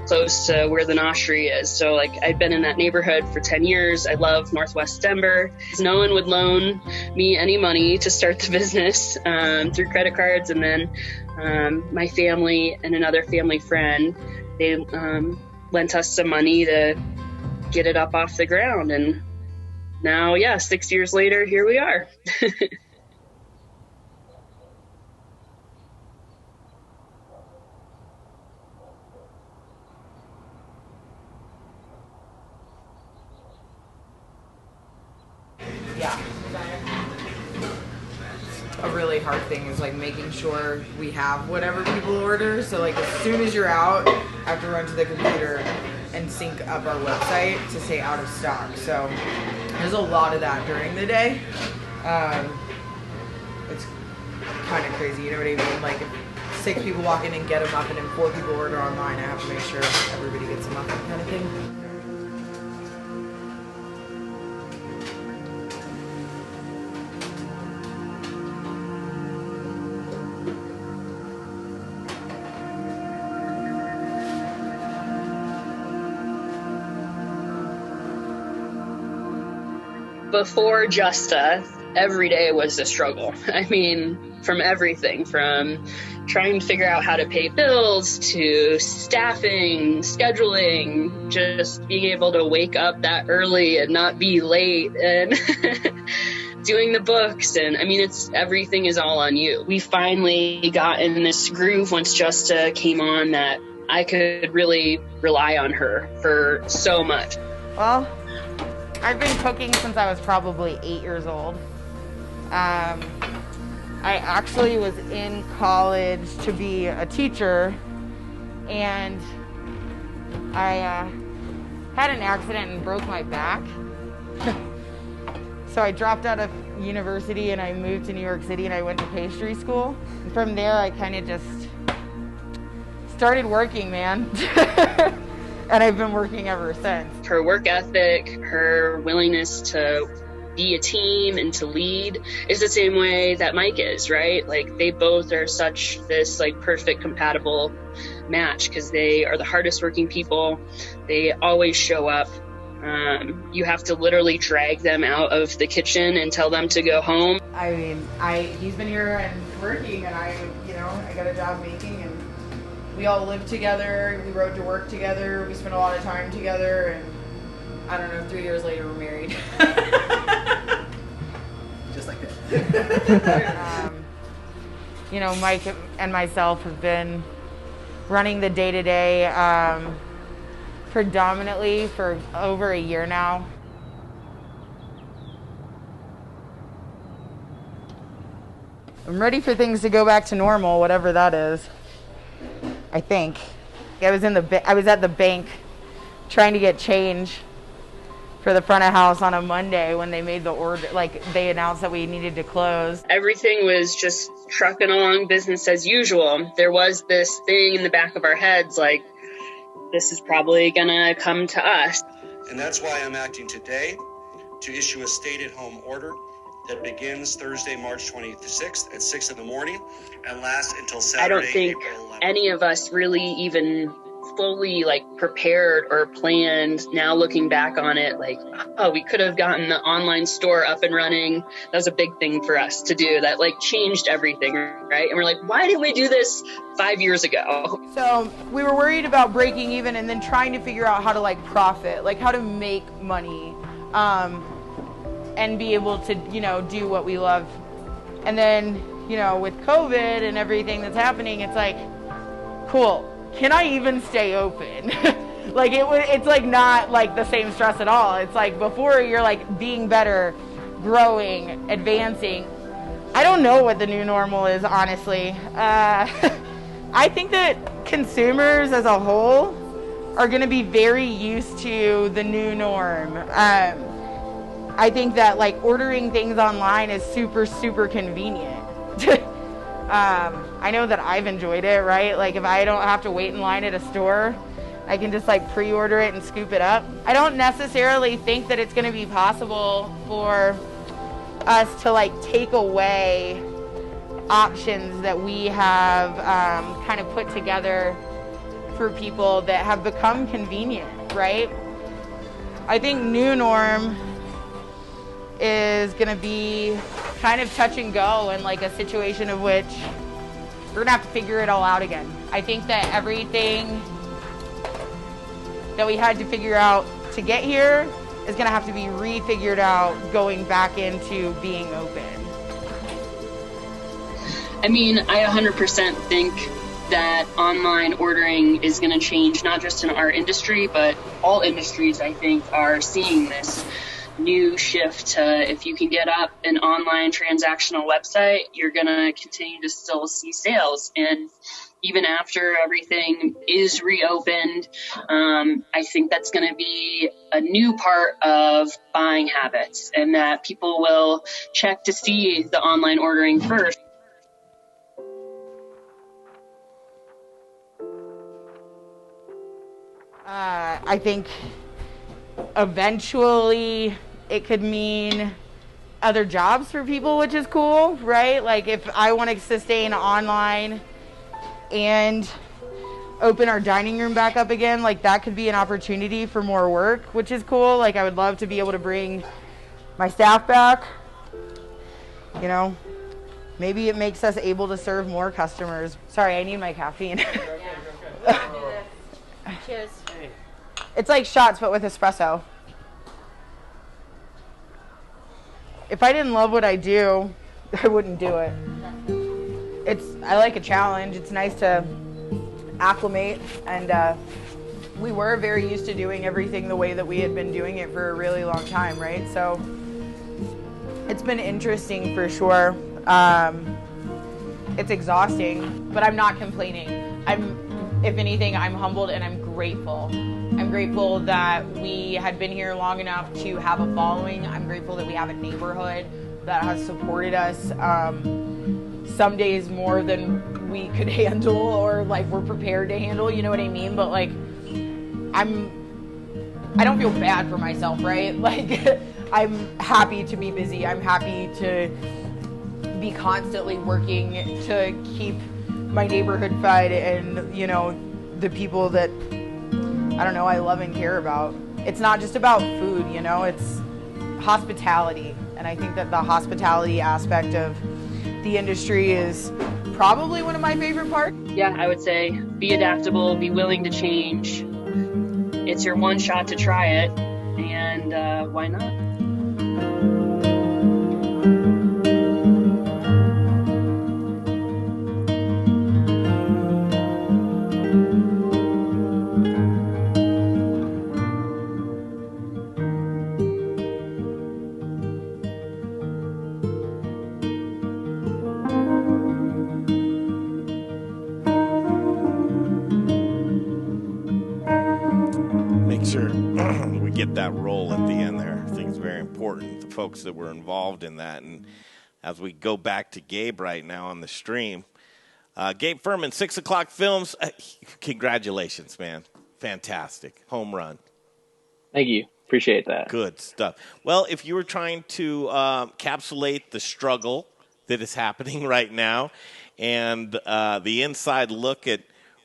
close to where the Nostri is. So like I'd been in that neighborhood for 10 years. I love Northwest Denver. No one would loan me any money to start the business through credit cards. And then my family and another family friend, they lent us some money to get it up off the ground. And now, 6 years later, here we are. A really hard thing is like making sure we have whatever people order. So like as soon as you're out, I have to run to the computer and sync up our website to say out of stock. So there's a lot of that during the day. It's kind of crazy, you know what I mean? Like if 6 people walk in and get a muffin and 4 people order online, I have to make sure everybody gets a muffin kind of thing. Before Justa, every day was a struggle. I mean, from everything, from trying to figure out how to pay bills to staffing, scheduling, just being able to wake up that early and not be late, and doing the books. And I mean, everything is all on you. We finally got in this groove once Justa came on that I could really rely on her for so much. Well, I've been cooking since I was probably 8 years old. I actually was in college to be a teacher, and I had an accident and broke my back. So I dropped out of university and I moved to New York City and I went to pastry school. And from there, I kind of just started working, man. And I've been working ever since. Her work ethic, her willingness to be a team and to lead is the same way that Mike is, right? Like they both are such this like perfect compatible match because they are the hardest working people. They always show up. You have to literally drag them out of the kitchen and tell them to go home. I mean, he's been here and working, and I got a job making, and we all lived together. We rode to work together. We spent a lot of time together, and I don't know, 3 years later we're married. Just like that. Mike and myself have been running the day-to-day predominantly for over a year now. I'm ready for things to go back to normal, whatever that is. I think. I was at the bank trying to get change for the front of house on a Monday when they made the order, like they announced that we needed to close. Everything was just trucking along business as usual. There was this thing in the back of our heads like, this is probably gonna come to us. And that's why I'm acting today to issue a stay-at-home order that begins Thursday, March 26th at 6 in the morning and lasts until Saturday, I don't think April 11th. Any of us really even fully prepared or planned. Now looking back on it, we could have gotten the online store up and running. That was a big thing for us to do. That changed everything, right? And we're like, why didn't we do this 5 years ago? So we were worried about breaking even and then trying to figure out how to profit, how to make money, and be able to, do what we love. And then, with COVID and everything that's happening, it's cool. Can I even stay open? It's not the same stress at all. It's before you're being better, growing, advancing. I don't know what the new normal is, honestly. I think that consumers as a whole are going to be very used to the new norm. I think that ordering things online is super, super convenient. I know that I've enjoyed it, right? If I don't have to wait in line at a store, I can just pre-order it and scoop it up. I don't necessarily think that it's going to be possible for us to take away options that we have kind of put together for people that have become convenient, right? I think new norm is going to be kind of touch and go, and like a situation of which we're going to have to figure it all out again. I think that everything that we had to figure out to get here is going to have to be refigured out going back into being open. I mean, I 100% think that online ordering is going to change, not just in our industry, but all industries, I think, are seeing this new shift to, if you can get up an online transactional website, you're going to continue to still see sales. And even after everything is reopened, I think that's going to be a new part of buying habits, and that people will check to see the online ordering first. I think eventually it could mean other jobs for people, which is cool, right? Like if I want to sustain online and open our dining room back up again, like that could be an opportunity for more work, which is cool. Like I would love to be able to bring my staff back. You know, maybe it makes us able to serve more customers. Sorry, I need my caffeine. Cheers. It's like shots, but with espresso. If I didn't love what I do, I wouldn't do it. I like a challenge. It's nice to acclimate, and we were very used to doing everything the way that we had been doing it for a really long time, right? So it's been interesting for sure. It's exhausting, but I'm not complaining. If anything, I'm humbled and I'm grateful. I'm grateful that we had been here long enough to have a following. I'm grateful that we have a neighborhood that has supported us some days more than we could handle, or like we're prepared to handle, you know what I mean? But like, I don't feel bad for myself, right? Like, I'm happy to be busy. I'm happy to be constantly working to keep my neighborhood fed and, you know, the people that, I don't know, I love and care about. It's not just about food, you know, it's hospitality. And I think that the hospitality aspect of the industry is probably one of my favorite parts. Yeah, I would say be adaptable, be willing to change. It's your one shot to try it, and why not? Make sure we get that roll at the end there. I think it's very important, the folks that were involved in that. And as we go back to Gabe right now on the stream, Gabe Fermin, 6 o'clock films. Congratulations, man. Fantastic. Home run. Thank you. Appreciate that. Good stuff. Well, if you were trying to encapsulate the struggle that is happening right now and the inside look at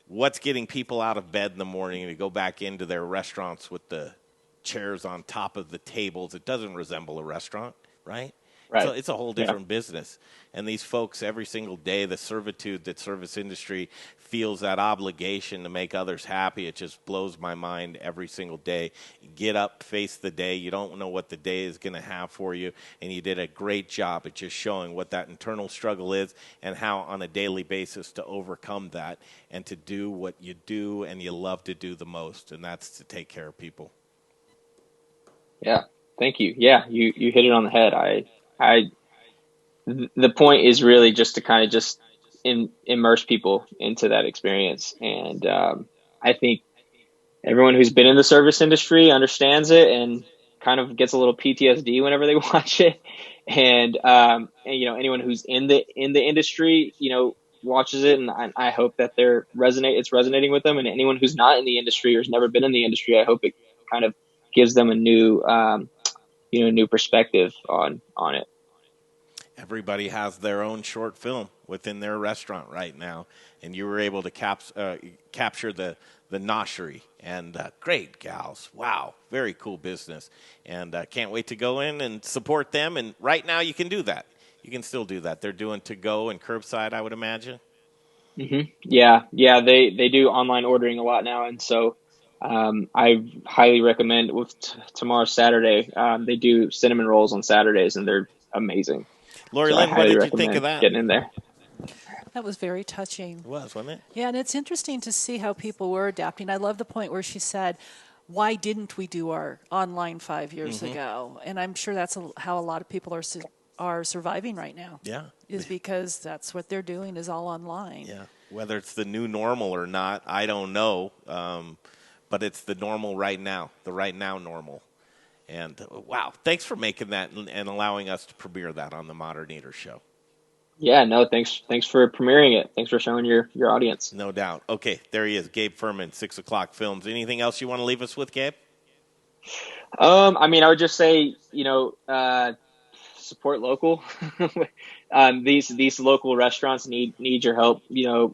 what's getting people out of bed in the morning to go back into their restaurants with the chairs on top of the tables, it doesn't resemble a restaurant, right? Right. So it's a whole different business. And these folks, every single day, the servitude that service industry feels, that obligation to make others happy, it just blows my mind every single day. You get up, face the day. You don't know what the day is going to have for you. And you did a great job at just showing what that internal struggle is and how on a daily basis to overcome that and to do what you do and you love to do the most, and that's to take care of people. Yeah. Thank you. Yeah, you hit it on the head. The point is really just to kind of just immerse people into that experience. And I think everyone who's been in the service industry understands it and kind of gets a little PTSD whenever they watch it. And you know, anyone who's in the industry, you know, watches it, and I hope that it's resonating with them. And anyone who's not in the industry or has never been in the industry, I hope it kind of gives them a new new perspective on it. Everybody has their own short film within their restaurant right now, and you were able to capture the the Noshery. And great gals. Wow, very cool business. And can't wait to go in and support them. And right now you can do that. You can still do that. They're doing to-go and curbside, I would imagine. Mm-hmm. Yeah, they do online ordering a lot now, and so I highly recommend. With tomorrow's Saturday, they do cinnamon rolls on Saturdays, and they're amazing. Lori So Lynn, I what highly did you recommend think of that? getting in there. That was very touching. It was, wasn't it? Yeah, and it's interesting to see how people were adapting. I love the point where she said, why didn't we do our online 5 years ago? And I'm sure that's how a lot of people are surviving right now. Yeah. Is because that's what they're doing is all online. Yeah. Whether it's the new normal or not, I don't know. But it's the normal right now, the right now normal. And, wow, thanks for making that and allowing us to premiere that on the Modern Eater Show. Yeah, no, thanks for premiering it. Thanks for showing your audience. No doubt. Okay, there he is, Gabe Fermin, 6 O'Clock Films. Anything else you want to leave us with, Gabe? I mean, I would just say, support local. These local restaurants need your help,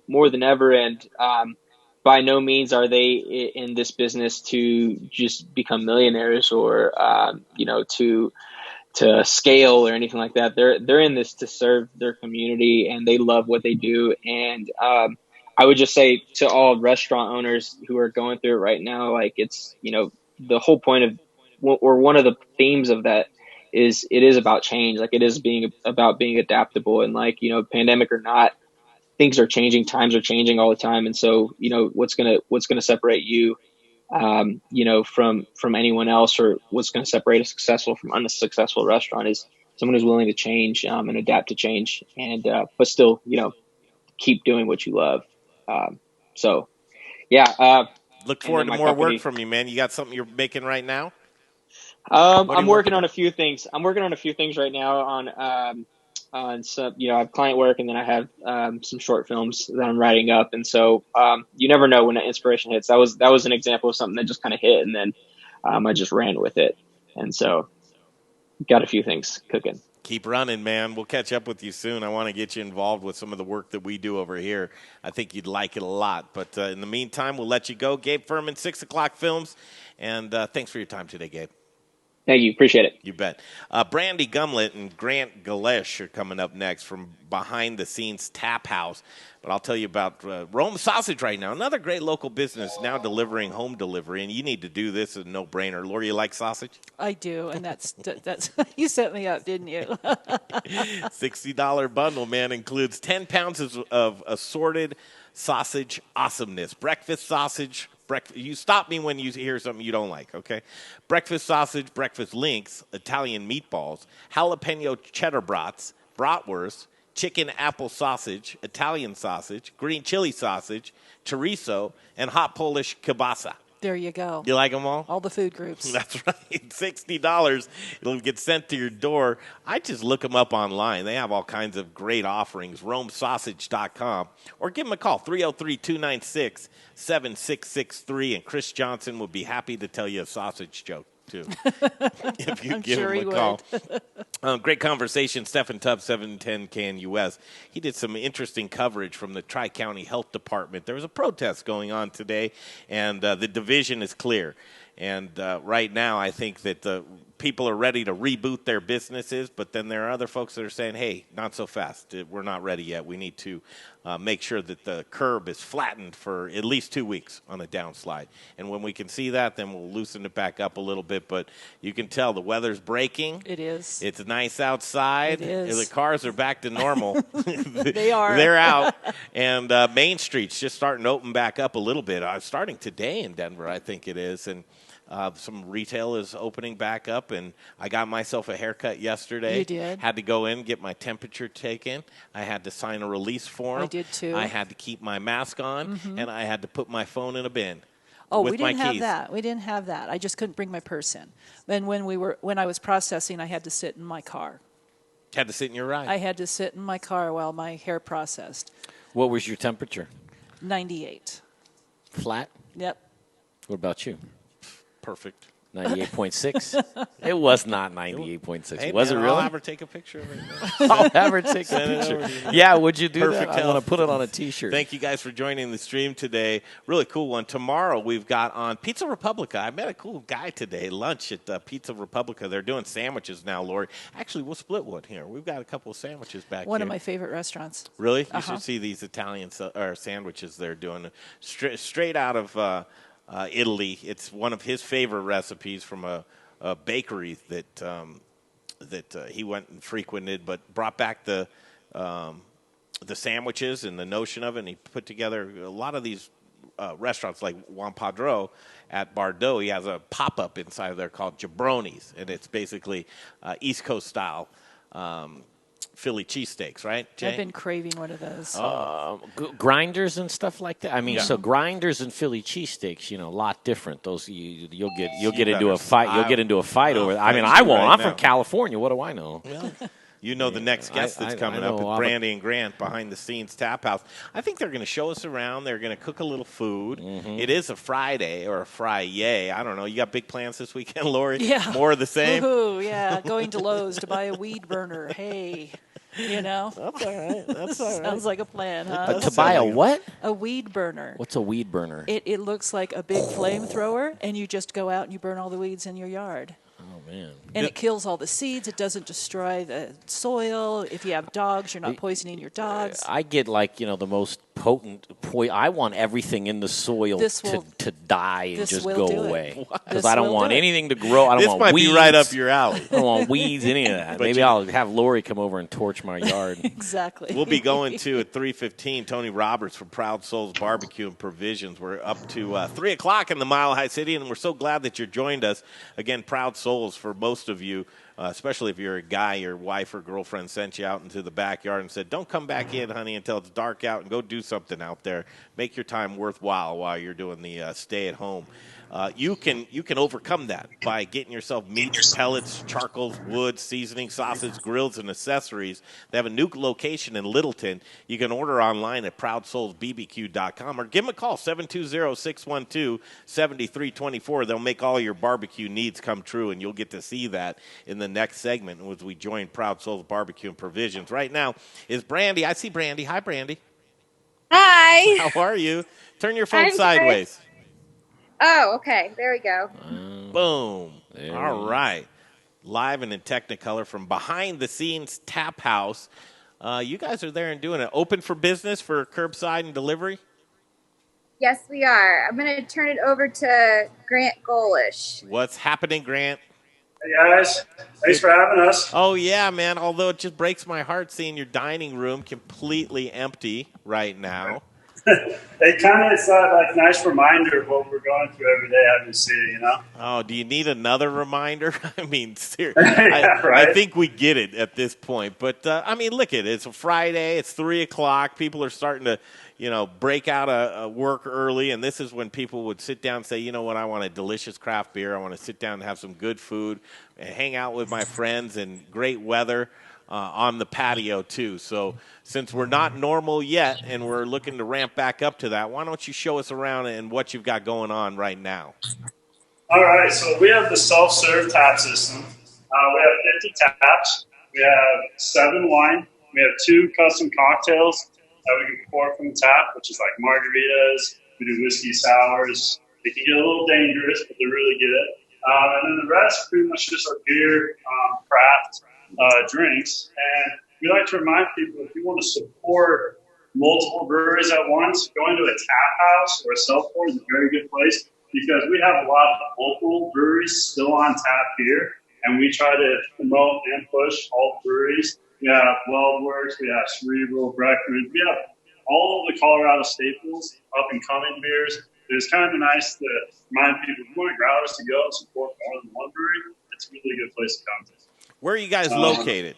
more than ever. And by no means are they in this business to just become millionaires or to scale or anything like that. They're in this to serve their community, and they love what they do. And I would just say to all restaurant owners who are going through it right now, like it's, the whole point of, or one of the themes of that is it is about change. Like it is about being adaptable, and like, pandemic or not, things are changing, times are changing all the time. And so, what's going to separate you, from anyone else, or what's going to separate a successful from unsuccessful restaurant is someone who's willing to change, and adapt to change, and, but still, keep doing what you love. Look forward to more work from you, man. You got something you're making right now? I'm working on a few things. I'm working on a few things right now on some, I have client work, and then I have some short films that I'm writing up. And so you never know when that inspiration hits. That was an example of something that just kind of hit, and then I just ran with it. And so got a few things cooking. Keep running, man. We'll catch up with you soon. I want to get you involved with some of the work that we do over here. I think you'd like it a lot. But in the meantime, we'll let you go. Gabe Fermin, 6 O'Clock Films. And thanks for your time today, Gabe. Thank you. Appreciate it. You bet. Brandy Gummelt and Grant Golesh are coming up next from Behind the Scenes Tap House. But I'll tell you about Rome Sausage right now. Another great local business now delivering home delivery. And you need to do this. It's a no-brainer. Lori, you like sausage? I do. And that's you set me up, didn't you? $60 bundle, man, includes 10 pounds of assorted sausage awesomeness. Breakfast sausage. You stop me when you hear something you don't like, okay? Breakfast sausage, breakfast links, Italian meatballs, jalapeno cheddar brats, bratwurst, chicken apple sausage, Italian sausage, green chili sausage, chorizo, and hot Polish kielbasa. There you go. You like them all? All the food groups. That's right. $60. It'll get sent to your door. I just look them up online. They have all kinds of great offerings. RomeSausage.com. Or give them a call, 303-296-7663. And Chris Johnson would be happy to tell you a sausage joke, too, if you give him a call. Great conversation. Steffan Tubbs, 710 KNUS. He did some interesting coverage from the Tri-County Health Department. There was a protest going on today, and the division is clear. And right now, I think that the people are ready to reboot their businesses, but then there are other folks that are saying, hey, not so fast. We're not ready yet. We need to make sure that the curb is flattened for at least 2 weeks on a downslide. And when we can see that, then we'll loosen it back up a little bit. But you can tell the weather's breaking. It is. It's nice outside. It is. The cars are back to normal. They are. They're out. And Main Street's just starting to open back up a little bit. Starting today in Denver, I think it is. And some retail is opening back up, and I got myself a haircut yesterday. You did? Had to go in, get my temperature taken. I had to sign a release form. I did, too. I had to keep my mask on, and I had to put my phone in a bin. Oh, with we didn't my have keys. that. We didn't have that. I just couldn't bring my purse in. Then when I was processing, I had to sit in my car. Had to sit in your ride. I had to sit in my car while my hair processed. What was your temperature? 98. Flat? Yep. What about you? Perfect. 98.6. It was not 98.6. Hey, was man, it really? I'll have her take a picture of it. I'll have her take a picture. Yeah, would you do Perfect that? I want to put it on a T-shirt. Thank you guys for joining the stream today. Really cool one. Tomorrow we've got on Pizza Republica. I met a cool guy today, lunch at Pizza Republica. They're doing sandwiches now, Lori. Actually, we'll split one here. We've got a couple of sandwiches back One here. of my favorite restaurants. Really? You should see these Italian sandwiches they're doing. Straight out of Italy. It's one of his favorite recipes from a bakery that he went and frequented, but brought back the sandwiches and the notion of it, and he put together a lot of these restaurants like Juan Padro at Bordeaux. He has a pop-up inside of there called Jabronis, and it's basically East Coast style Philly cheesesteaks, right, Jay? I've been craving one of those. Grinders and stuff like that. I mean, so grinders and Philly cheesesteaks, a lot different. Those you'll get into a fight. You'll get into a fight over. I mean, I won't. Right I'm now. from California. What do I know? Well, the next guest that's coming up with Brandy and Grant behind the scenes tap house. I think they're going to show us around. They're going to cook a little food. Mm-hmm. It is a Friday or a Fri-yay. I don't know. You got big plans this weekend, Lori? Yeah. More of the same? Woohoo, yeah. Going to Lowe's to buy a weed burner. Hey, That's all right. That's all right. Sounds like a plan, huh? To buy a what? A weed burner. What's a weed burner? It looks like a big flamethrower, and you just go out and you burn all the weeds in your yard. Oh, man. And it kills all the seeds. It doesn't destroy the soil. If you have dogs, you're not poisoning your dogs. I get the most potent I want everything in the soil to die and just go away. Because I don't want anything to grow. I don't want might weeds. be right up your alley. I don't want weeds, any of that. Maybe I'll have Lori come over and torch my yard. Exactly. We'll be going to at 3:15. Tony Roberts from Proud Souls Barbecue and Provisions. We're up to 3 o'clock in the Mile High City, and we're so glad that you joined us. Again, Proud Souls for most of you. Especially if you're a guy, your wife or girlfriend sent you out into the backyard and said, don't come back in, honey, until it's dark out and go do something out there. Make your time worthwhile while you're doing the stay at home. You can overcome that by getting yourself meats, pellets, charcoals, wood, seasoning, sausage, grills, and accessories. They have a new location in Littleton. You can order online at ProudSoulsBBQ.com or give them a call, 720-612-7324. They'll make all your barbecue needs come true, and you'll get to see that in the next segment as we join Proud Souls Barbecue and Provisions. Right now is Brandy. I see Brandy. Hi, Brandy. Hi. How are you? Turn your phone I'm sideways. Great. Oh, okay. There we go. Boom. All right. Live and in Technicolor from behind the scenes Tap House. You guys are there and doing it. Open for business for curbside and delivery? Yes, we are. I'm going to turn it over to Grant Golesh. What's happening, Grant? Hey, guys. Thanks for having us. Oh, yeah, man. Although it just breaks my heart seeing your dining room completely empty right now. It's a nice reminder of what we're going through every day having to see it, Oh, do you need another reminder? I mean, seriously. Right. I think we get it at this point. But, look at it. It's a Friday. It's 3 o'clock. People are starting to, break out of work early. And this is when people would sit down and say, you know what, I want a delicious craft beer. I want to sit down and have some good food and hang out with my friends and great weather. On the patio, too. So since we're not normal yet and we're looking to ramp back up to that, why don't you show us around and what you've got going on right now? All right. So we have the self-serve tap system. We have 50 taps. We have 7 wine. We have 2 custom cocktails that we can pour from the tap, which is like margaritas. We do whiskey sours. They can get a little dangerous, but they're really good. And then the rest pretty much just our beer, craft, drinks. And we like to remind people, if you want to support multiple breweries at once, going to a tap house or a self-pour is a very good place because we have a lot of local breweries still on tap here, and we try to promote and push all breweries. We have Weldworks, we have Cerebral, Breckenridge, we have all of the Colorado staples, up-and-coming beers. It's kind of nice to remind people, if you want Growlers to go and support more than one brewery, it's a really good place to come to. Where are you guys located?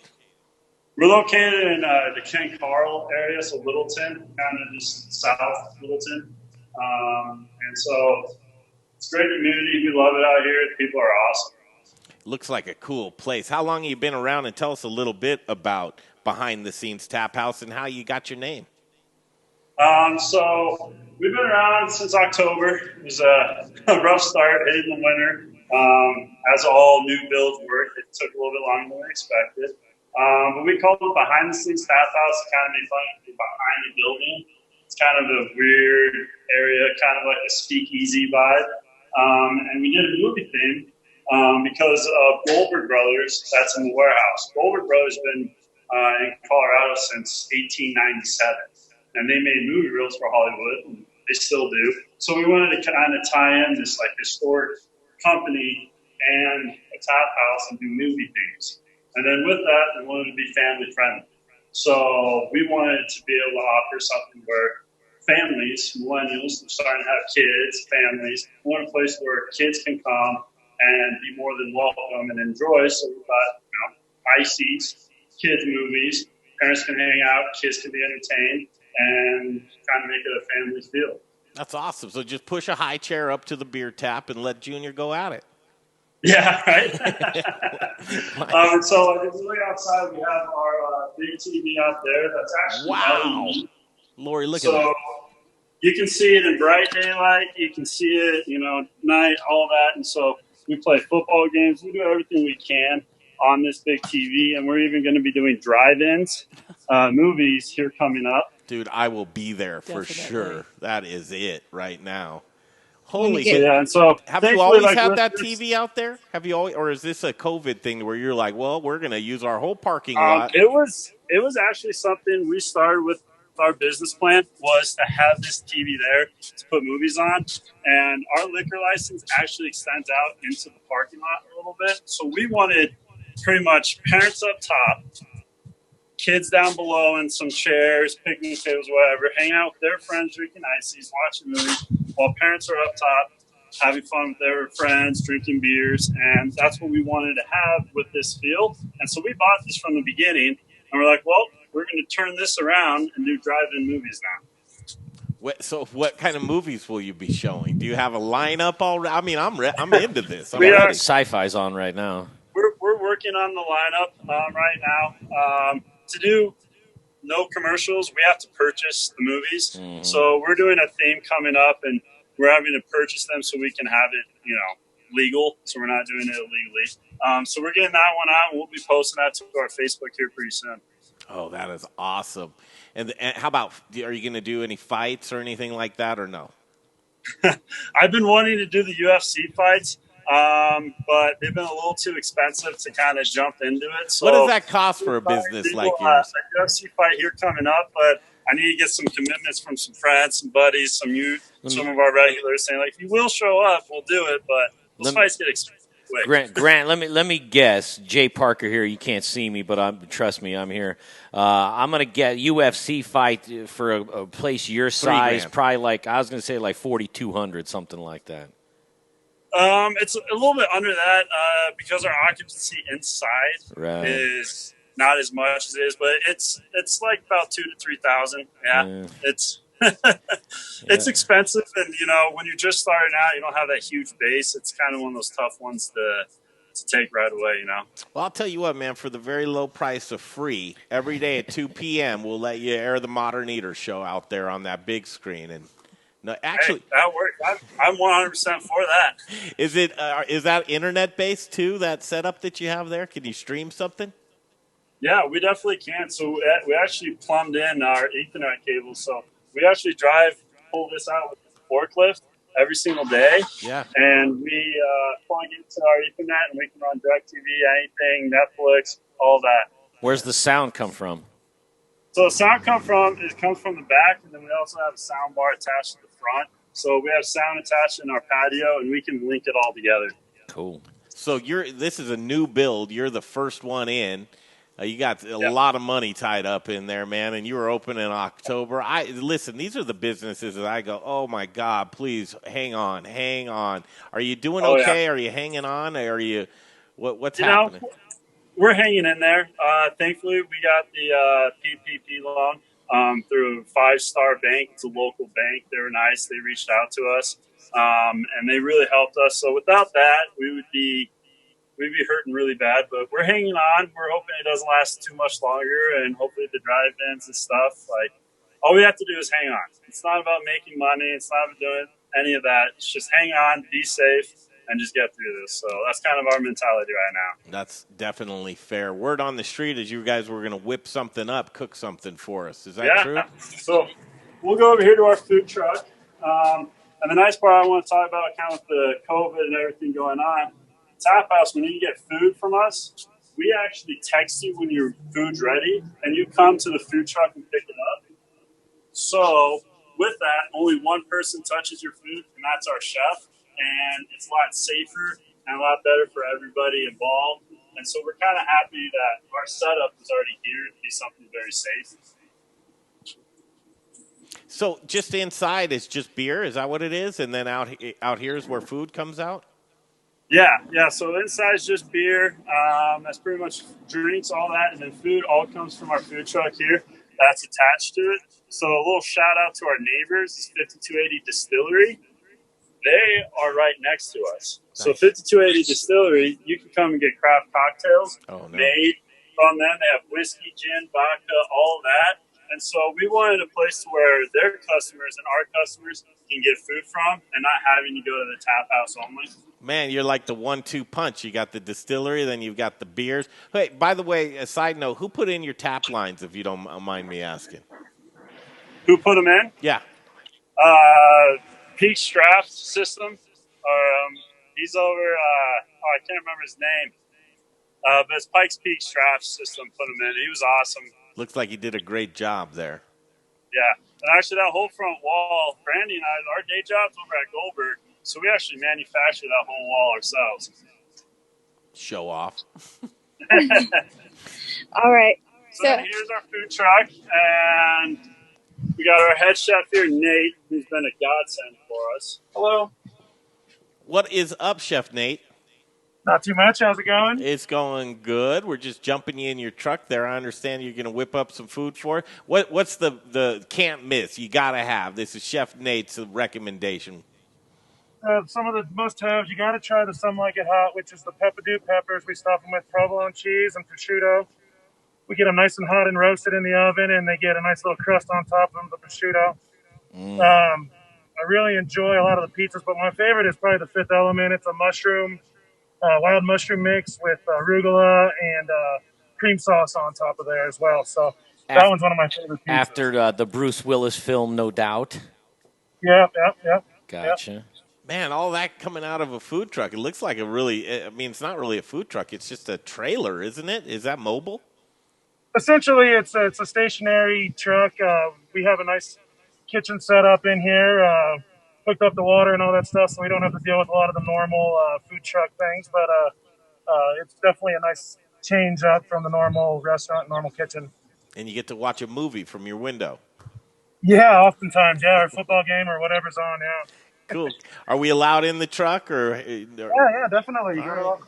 We're located in the Ken Carl area, so Littleton, kind of just south of Littleton. And so it's a great community. We love it out here. The people are awesome. Looks like a cool place. How long have you been around? And tell us a little bit about Behind the Scenes Tap House and how you got your name. So we've been around since October. It was a rough start, hitting the winter. As all new builds work, it took a little bit longer than we expected. But we called it behind the scenes tap house. It kind of made fun of it behind the building. It's kind of a weird area, kind of like a speakeasy vibe. And we did a movie theme because of Goldberg Brothers. That's in the warehouse. Goldberg Brothers has been in Colorado since 1897. And they made movie reels for Hollywood, and they still do. So we wanted to kind of tie in this like historic company and a tap house and do movie themes. And then with that, we wanted to be family friendly. So we wanted to be able to offer something where families, millennials, are starting to have kids, families, want a place where kids can come and be more than welcome and enjoy. So we've got, ices, kids movies, parents can hang out, kids can be entertained, and kind of make it a family feel. That's awesome. So just push a high chair up to the beer tap and let Junior go at it. Yeah, right. So really outside, we have our big TV out there. That's actually LED. Lori, look at that. So you can see it in bright daylight. You can see it, night, all that. And so we play football games. We do everything we can on this big TV, and we're even going to be doing drive-ins, movies here coming up. Dude, I will be there for sure. That is it right now. Holy shit! Yeah, and so have you always had that TV out there? Have you always, or is this a COVID thing where you're like, well, we're going to use our whole parking lot? It was actually something we started with. Our business plan was to have this TV there to put movies on, and our liquor license actually extends out into the parking lot a little bit. So we wanted pretty much parents up top, kids down below in some chairs, picnic tables, whatever, hanging out with their friends, drinking ices, watching movies, while parents are up top having fun with their friends, drinking beers, and that's what we wanted to have with this field. And so we bought this from the beginning, and we're like, well, we're going to turn this around and do drive-in movies now. So what kind of movies will you be showing? Do you have a lineup already? I mean, I'm into this. Sci-fi's on right now. We're working on the lineup right now. To do no commercials, we have to purchase the movies. Mm-hmm. So we're doing a theme coming up, and we're having to purchase them so we can have it, legal. So we're not doing it illegally. So we're getting that one out, and we'll be posting that to our Facebook here pretty soon. Oh, that is awesome. And how about, are you going to do any fights or anything like that, or no? I've been wanting to do the UFC fights, but they've been a little too expensive to kind of jump into it. So what does that cost for a business like yours? A UFC fight here coming up, but I need to get some commitments from some friends, some buddies, some of our regulars saying, like, if you will show up, we'll do it, but those fights get expensive. Grant, let me guess. Jay Parker here. You can't see me, but trust me, I'm here. I'm gonna get UFC fight for a place your size, probably like I was gonna say like 4,200, something like that. It's a little bit under that because our occupancy inside is not as much as it is, but it's like about 2,000 to 3,000. Yeah, it's. It's expensive, and when you're just starting out, you don't have that huge base. It's kind of one of those tough ones to take right away. Well, I'll tell you what, man. For the very low price of free, every day at 2 p.m., we'll let you air the Modern Eater show out there on that big screen. And no, actually, hey, that works. I'm 100% for that. Is that internet based too? That setup that you have there? Can you stream something? Yeah, we definitely can. So we actually plumbed in our Ethernet cables. So we actually pull this out with the forklift every single day. Yeah. And we plug into our Ethernet, and we can run DirecTV, anything, Netflix, all that. Where's the sound come from? So the sound comes from the back, and then we also have a sound bar attached to the front. So we have sound attached in our patio, and we can link it all together. Cool. So this is a new build. You're the first one in. You got a lot of money tied up in there, man, and you were open in October. Listen, these are the businesses that I go, oh, my God, please, hang on. Are you doing okay? Yeah. Are you hanging on? Are you what's happening? We're hanging in there. Thankfully, we got the PPP loan through a 5-Star Bank. It's a local bank. They were nice. They reached out to us, and they really helped us. So without that, we'd be hurting really bad, but we're hanging on. We're hoping it doesn't last too much longer, and hopefully the drive-ins and stuff, like, all we have to do is hang on. It's not about making money. It's not about doing any of that. It's just hang on, be safe, and just get through this. So that's kind of our mentality right now. That's definitely fair. Word on the street is you guys were going to whip something up, cook something for us. Is that true? So we'll go over here to our food truck. And the nice part I want to talk about, kind of with the COVID and everything going on, Tap House, when you get food from us, we actually text you when your food's ready, and you come to the food truck and pick it up. So with that, only one person touches your food, and that's our chef. And it's a lot safer and a lot better for everybody involved. And so we're kind of happy that our setup is already here to be something very safe. So just inside is just beer? Is that what it is? And then out here is where food comes out? Yeah. So inside is just beer. That's pretty much drinks, all that. And then food all comes from our food truck here. That's attached to it. So a little shout out to our neighbors, this 5280 Distillery. They are right next to us. Nice. So 5280 Distillery, you can come and get craft cocktails made from them. They have whiskey, gin, vodka, all that. And so we wanted a place to where their customers and our customers can get food from and not having to go to the tap house only. Man, you're like the 1-2 punch. You got the distillery, then you've got the beers. Hey, by the way, a side note, who put in your tap lines, if you don't mind me asking? Who put them in? Yeah. Peak Draft System. He's over, I can't remember his name. But it's Pike's Peak Draft System put him in. He was awesome. Looks like he did a great job there. Yeah. And actually, that whole front wall, Brandy and I, our day job's over at Goldberg, so we actually manufacture that whole wall ourselves. Show off. All right. So here's our food truck, and we got our head chef here, Nate, who's been a godsend for us. Hello. What is up, Chef Nate? Not too much. How's it going? It's going good. We're just jumping you in your truck there. I understand you're going to whip up some food for it. What's the can't miss? You got to have. This is Chef Nate's recommendation. Some of the must-haves, you got to try the Some Like It Hot, which is the peppadew peppers. We stuff them with provolone cheese and prosciutto. We get them nice and hot and roasted in the oven, and they get a nice little crust on top of them, the prosciutto. I really enjoy a lot of the pizzas, but my favorite is probably the Fifth Element. It's a wild mushroom mix with arugula and cream sauce on top of there as well. So that one's one of my favorite pizzas. After the Bruce Willis film, no doubt. Yep. Gotcha. Yep. Man, all that coming out of a food truck. It looks like it's not really a food truck. It's just a trailer, isn't it? Is that mobile? Essentially, it's a stationary truck. We have a nice kitchen set up in here, hooked up the water and all that stuff, so we don't have to deal with a lot of the normal food truck things. But it's definitely a nice change up from the normal restaurant, normal kitchen. And you get to watch a movie from your window. Yeah, oftentimes, or football game or whatever's on, yeah. Cool. Are we allowed in the truck? Yeah, definitely. Look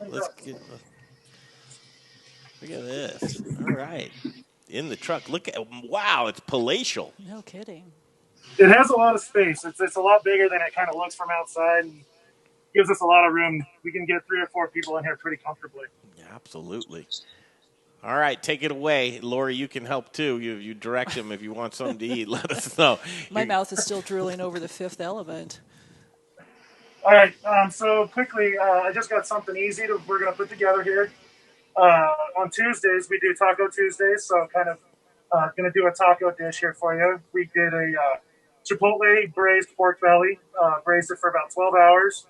at this. All right. In the truck. Wow, it's palatial. No kidding. It has a lot of space. It's a lot bigger than it kind of looks from outside, and gives us a lot of room. We can get 3 or 4 people in here pretty comfortably. Yeah, absolutely. All right, take it away. Lori, you can help too. You direct them if you want something to eat. Let us know. My mouth is still drooling over the Fifth Element. All right, so quickly, I just got something easy we're going to put together here. On Tuesdays, we do Taco Tuesdays, so I'm kind of going to do a taco dish here for you. We did a Chipotle braised pork belly, braised it for about 12 hours,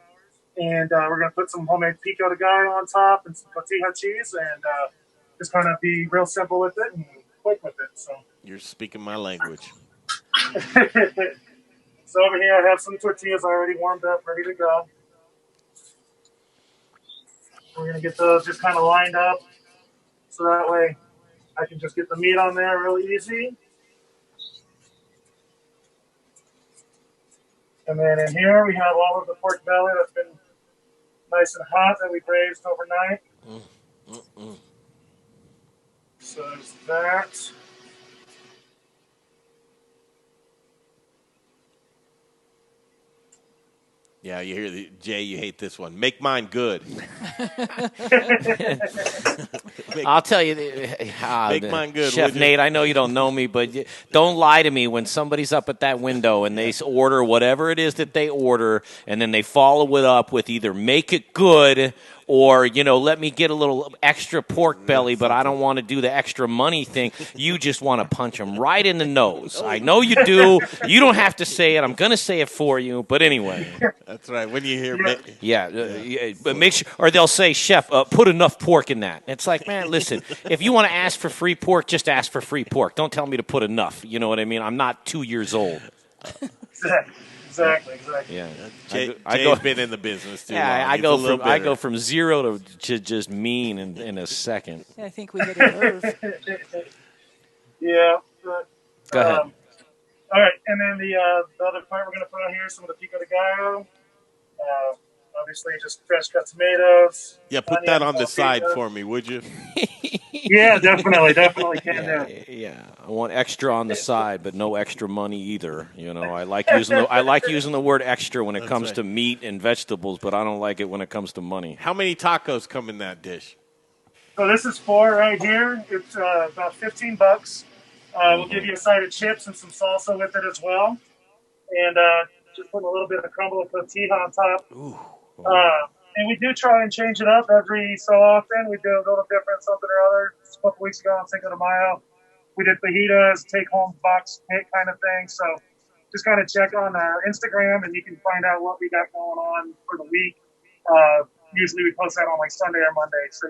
and we're going to put some homemade pico de gallo on top and some cotija cheese, and just kind of be real simple with it and quick with it. So you're speaking my language. So over here, I have some tortillas already warmed up, ready to go. We're going to get those just kind of lined up, so that way I can just get the meat on there really easy. And then in here, we have all of the pork belly that's been nice and hot that we braised overnight. So there's that. Yeah, you hear Jay. You hate this one. Make mine good. I'll tell you, make mine good, Chef Nate. I know you don't know me, but don't lie to me when somebody's up at that window and they order whatever it is that they order, and then they follow it up with either make it good or, let me get a little extra pork belly, but I don't want to do the extra money thing. You just want to punch them right in the nose. I know you do. You don't have to say it. I'm going to say it for you. But anyway. That's right. When you hear but make sure, or they'll say, Chef, put enough pork in that. It's like, man, listen, if you want to ask for free pork, just ask for free pork. Don't tell me to put enough. You know what I mean? I'm not 2 years old. Exactly. Yeah, Jay's been in the business too. Yeah, long. I go from zero to just mean in a second. Yeah, I think we hit a nerve. Yeah. But, Go ahead. All right, and then the other part we're going to put on here is some of the pico de gallo. Obviously, just fresh cut tomatoes. Yeah, put that on the side for me, would you? Yeah, definitely can do. Yeah, I want extra on the side, but no extra money either. I like using the word extra when it comes to meat and vegetables, but I don't like it when it comes to money. How many tacos come in that dish? So this is 4 right here. It's about $15. We'll give you a side of chips and some salsa with it as well, and just put a little bit of crumble of tortilla on top. Ooh. And we do try and change it up every so often. We do a little different something or other. Just a couple weeks ago on Cinco de Mayo, we did fajitas, take-home box hit kind of thing. So just kind of check on our Instagram, and you can find out what we got going on for the week. Usually we post that on like Sunday or Monday. So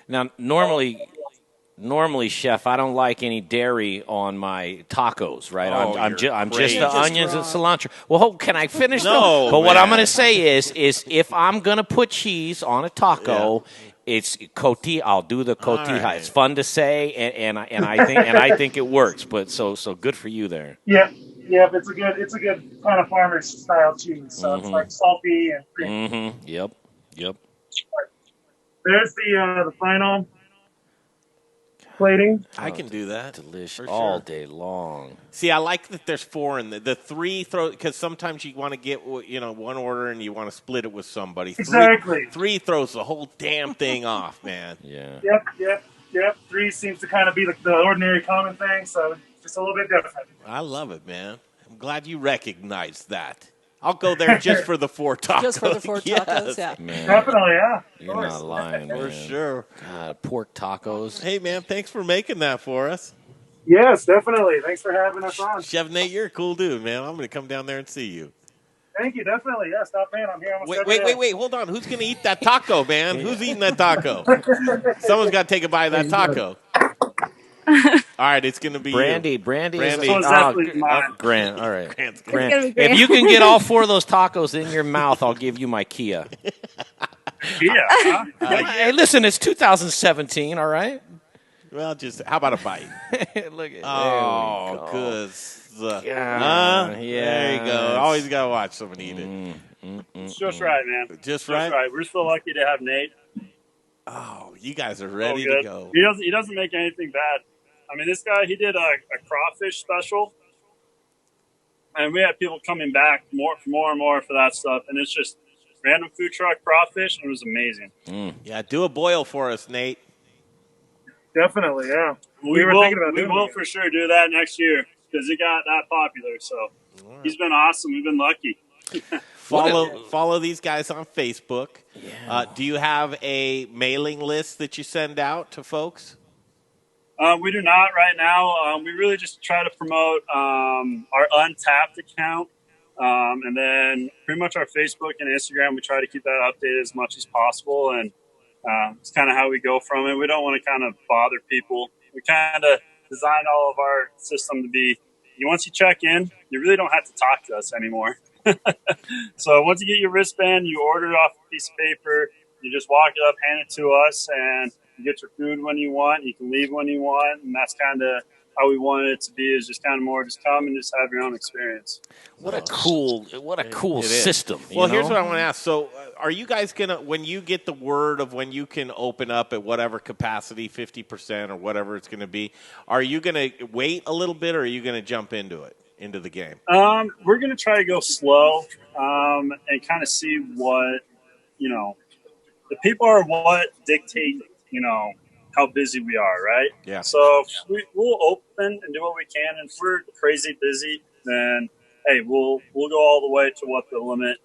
Now, normally, Chef, I don't like any dairy on my tacos, right? I'm just the onions and cilantro. Well, can I finish? No, but what I'm going to say is if I'm going to put cheese on a taco, it's cotija. I'll do the cotija. Right. It's fun to say, and I think it works. But so good for you there. Yeah. It's a good kind of farmer style cheese. So it's like salty and creamy. Yep. There's the final plating. I can do that. Delicious all day long. See, I like that there's 4 in the 3 throw, because sometimes you want to get one order and you want to split it with somebody. Exactly. 3 throws the whole damn thing off, man. Yeah. Yep. 3 seems to kind of be the ordinary common thing, so just a little bit different. I love it, man. I'm glad you recognize that. I'll go there just for the 4 tacos. Just for the 4 tacos, yeah. Man, definitely, yeah. You're not lying, man. For sure. God, pork tacos. Hey, man, thanks for making that for us. Yes, definitely. Thanks for having us on. Chef Nate, you're a cool dude, man. I'm going to come down there and see you. Thank you, definitely. Yeah, stop in. I'm here almost Wait. Hold on. Who's going to eat that taco, man? Who's eating that taco? Someone's got to take a bite of that taco. All right, it's going to be Brandy. You. Brandy. Grant. All right. Grant. If you can get all 4 of those tacos in your mouth, I'll give you my Kia. Kia? Huh? Hey, listen, it's 2017, all right? Well, how about a bite? Look at good. Yeah. There you go. Always got to watch someone eat it. It's just right, man. Just right? We're so lucky to have Nate. Oh, you guys are ready to go. He doesn't make anything bad. I mean, this guy, he did a crawfish special, and we had people coming back more and more for that stuff, and it's just random food truck crawfish, and it was amazing. Yeah, do a boil for us, Nate. Definitely, yeah. We will for sure do that next year because it got that popular, so he's been awesome. We've been lucky. Follow these guys on Facebook. Yeah. Do you have a mailing list that you send out to folks? We do not right now. We really just try to promote our Untapped account, and then pretty much our Facebook and Instagram. We try to keep that updated as much as possible, and it's kind of how we go from it. We don't want to kind of bother people. We kind of designed all of our system to be, once you check in, you really don't have to talk to us anymore. So once you get your wristband, you order it off a piece of paper, you just walk it up, hand it to us, and you get your food when you want. You can leave when you want, and that's kind of how we wanted it to be. Is just kind of more just come and just have your own experience. What a cool system. Well, here's what I want to ask. So, are you guys gonna, when you get the word of when you can open up at whatever capacity, 50% or whatever it's going to be, are you going to wait a little bit, or are you going to jump into it? into the game? We're going to try to go slow and kind of see what, the people are what dictate, how busy we are, right? Yeah. So we'll open and do what we can. And if we're crazy busy, then, hey, we'll go all the way to what the limit,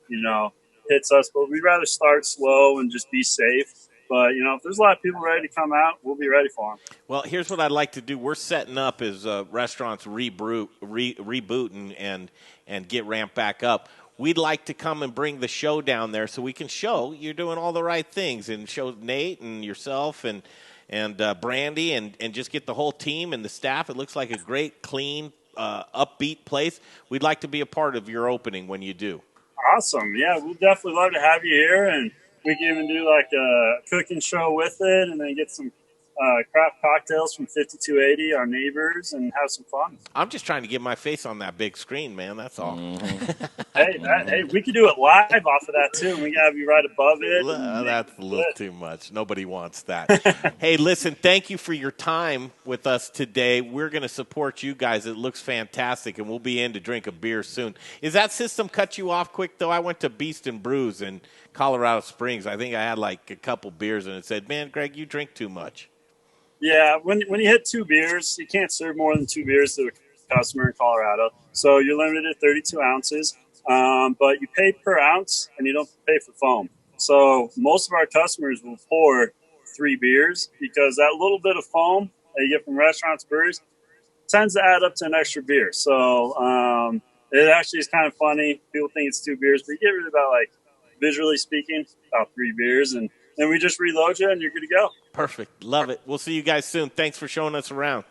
hits us. But we'd rather start slow and just be safe. But, if there's a lot of people ready to come out, we'll be ready for them. Well, here's what I'd like to do. We're setting up as restaurants reboot and get ramped back up. We'd like to come and bring the show down there so we can show you're doing all the right things and show Nate and yourself and Brandy and just get the whole team and the staff. It looks like a great, clean, upbeat place. We'd like to be a part of your opening when you do. Awesome. Yeah, we'll definitely love to have you here, and we can even do like a cooking show with it and then get some craft cocktails from 5280, our neighbors, and have some fun. I'm just trying to get my face on that big screen, man. That's all. Hey, we could do it live off of that, too. We can have you right above it. That's a little too much. Nobody wants that. Hey, listen, thank you for your time with us today. We're going to support you guys. It looks fantastic, and we'll be in to drink a beer soon. Is that system cut you off quick, though? I went to Beast and Brews in Colorado Springs. I think I had like a couple beers, and it said, man, Greg, you drink too much. Yeah, when you hit 2 beers, you can't serve more than 2 beers to a customer in Colorado. So you're limited to 32 ounces, but you pay per ounce and you don't pay for foam. So most of our customers will pour 3 beers because that little bit of foam that you get from restaurants, breweries, tends to add up to an extra beer. So it actually is kind of funny. People think it's 2 beers, but you get rid of about, like, visually speaking, about 3 beers, and then we just reload you and you're good to go. Perfect. Love it. We'll see you guys soon. Thanks for showing us around.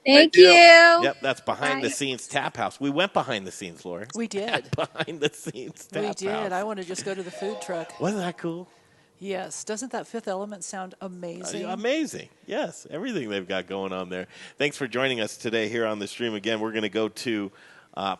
Thank you. Yep, that's Behind the Scenes Tap House. We went behind the scenes, Lori. We did. Behind the Scenes Tap House. We did. I want to just go to the food truck. Wasn't that cool? Yes. Doesn't that Fifth Element sound amazing? Amazing. Yes. Everything they've got going on there. Thanks for joining us today here on the stream. Again, we're going to go to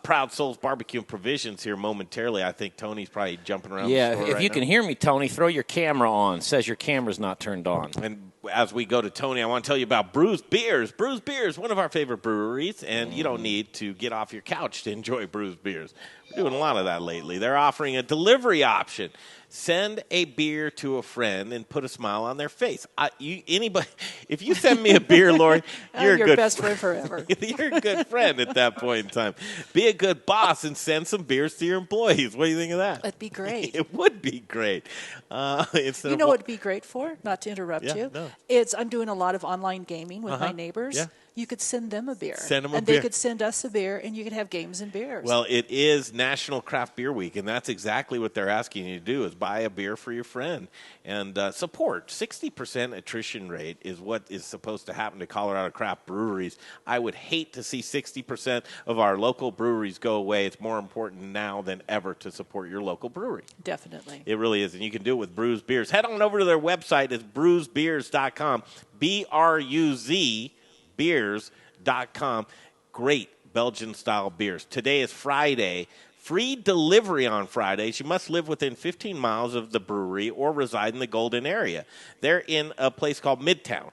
Proud Souls Barbecue and Provisions here momentarily. I think Tony's probably jumping around the store if you can hear me, Tony, throw your camera on. It says your camera's not turned on. And as we go to Tony, I want to tell you about Brews Beers. Brews Beers, one of our favorite breweries, and you don't need to get off your couch to enjoy Brews Beers. We're doing a lot of that lately. They're offering a delivery option. Send a beer to a friend and put a smile on their face. If you send me a beer, Lori, you're a your good best friend forever. You're a good friend at that point in time. Be a good boss and send some beers to your employees. What do you think of that? That'd be great. It would be great. What it'd be great for? Not to interrupt you. No. I'm doing a lot of online gaming with my neighbors. Yeah. You could send them a beer. Send them a and beer. they could send us a beer, and you could have games and beers. Well, it is National Craft Beer Week, and that's exactly what they're asking you to do is buy a beer for your friend and support. 60% attrition rate is what is supposed to happen to Colorado craft breweries. I would hate to see 60% of our local breweries go away. It's more important now than ever to support your local brewery. Definitely. It really is, and you can do it with Brews Beers. Head on over to their website. It's brewsbeers.com, BRUZ beers.com. Great Belgian-style beers. Today is Friday. Free delivery on Fridays. You must live within 15 miles of the brewery or reside in the Golden area. They're in a place called Midtown.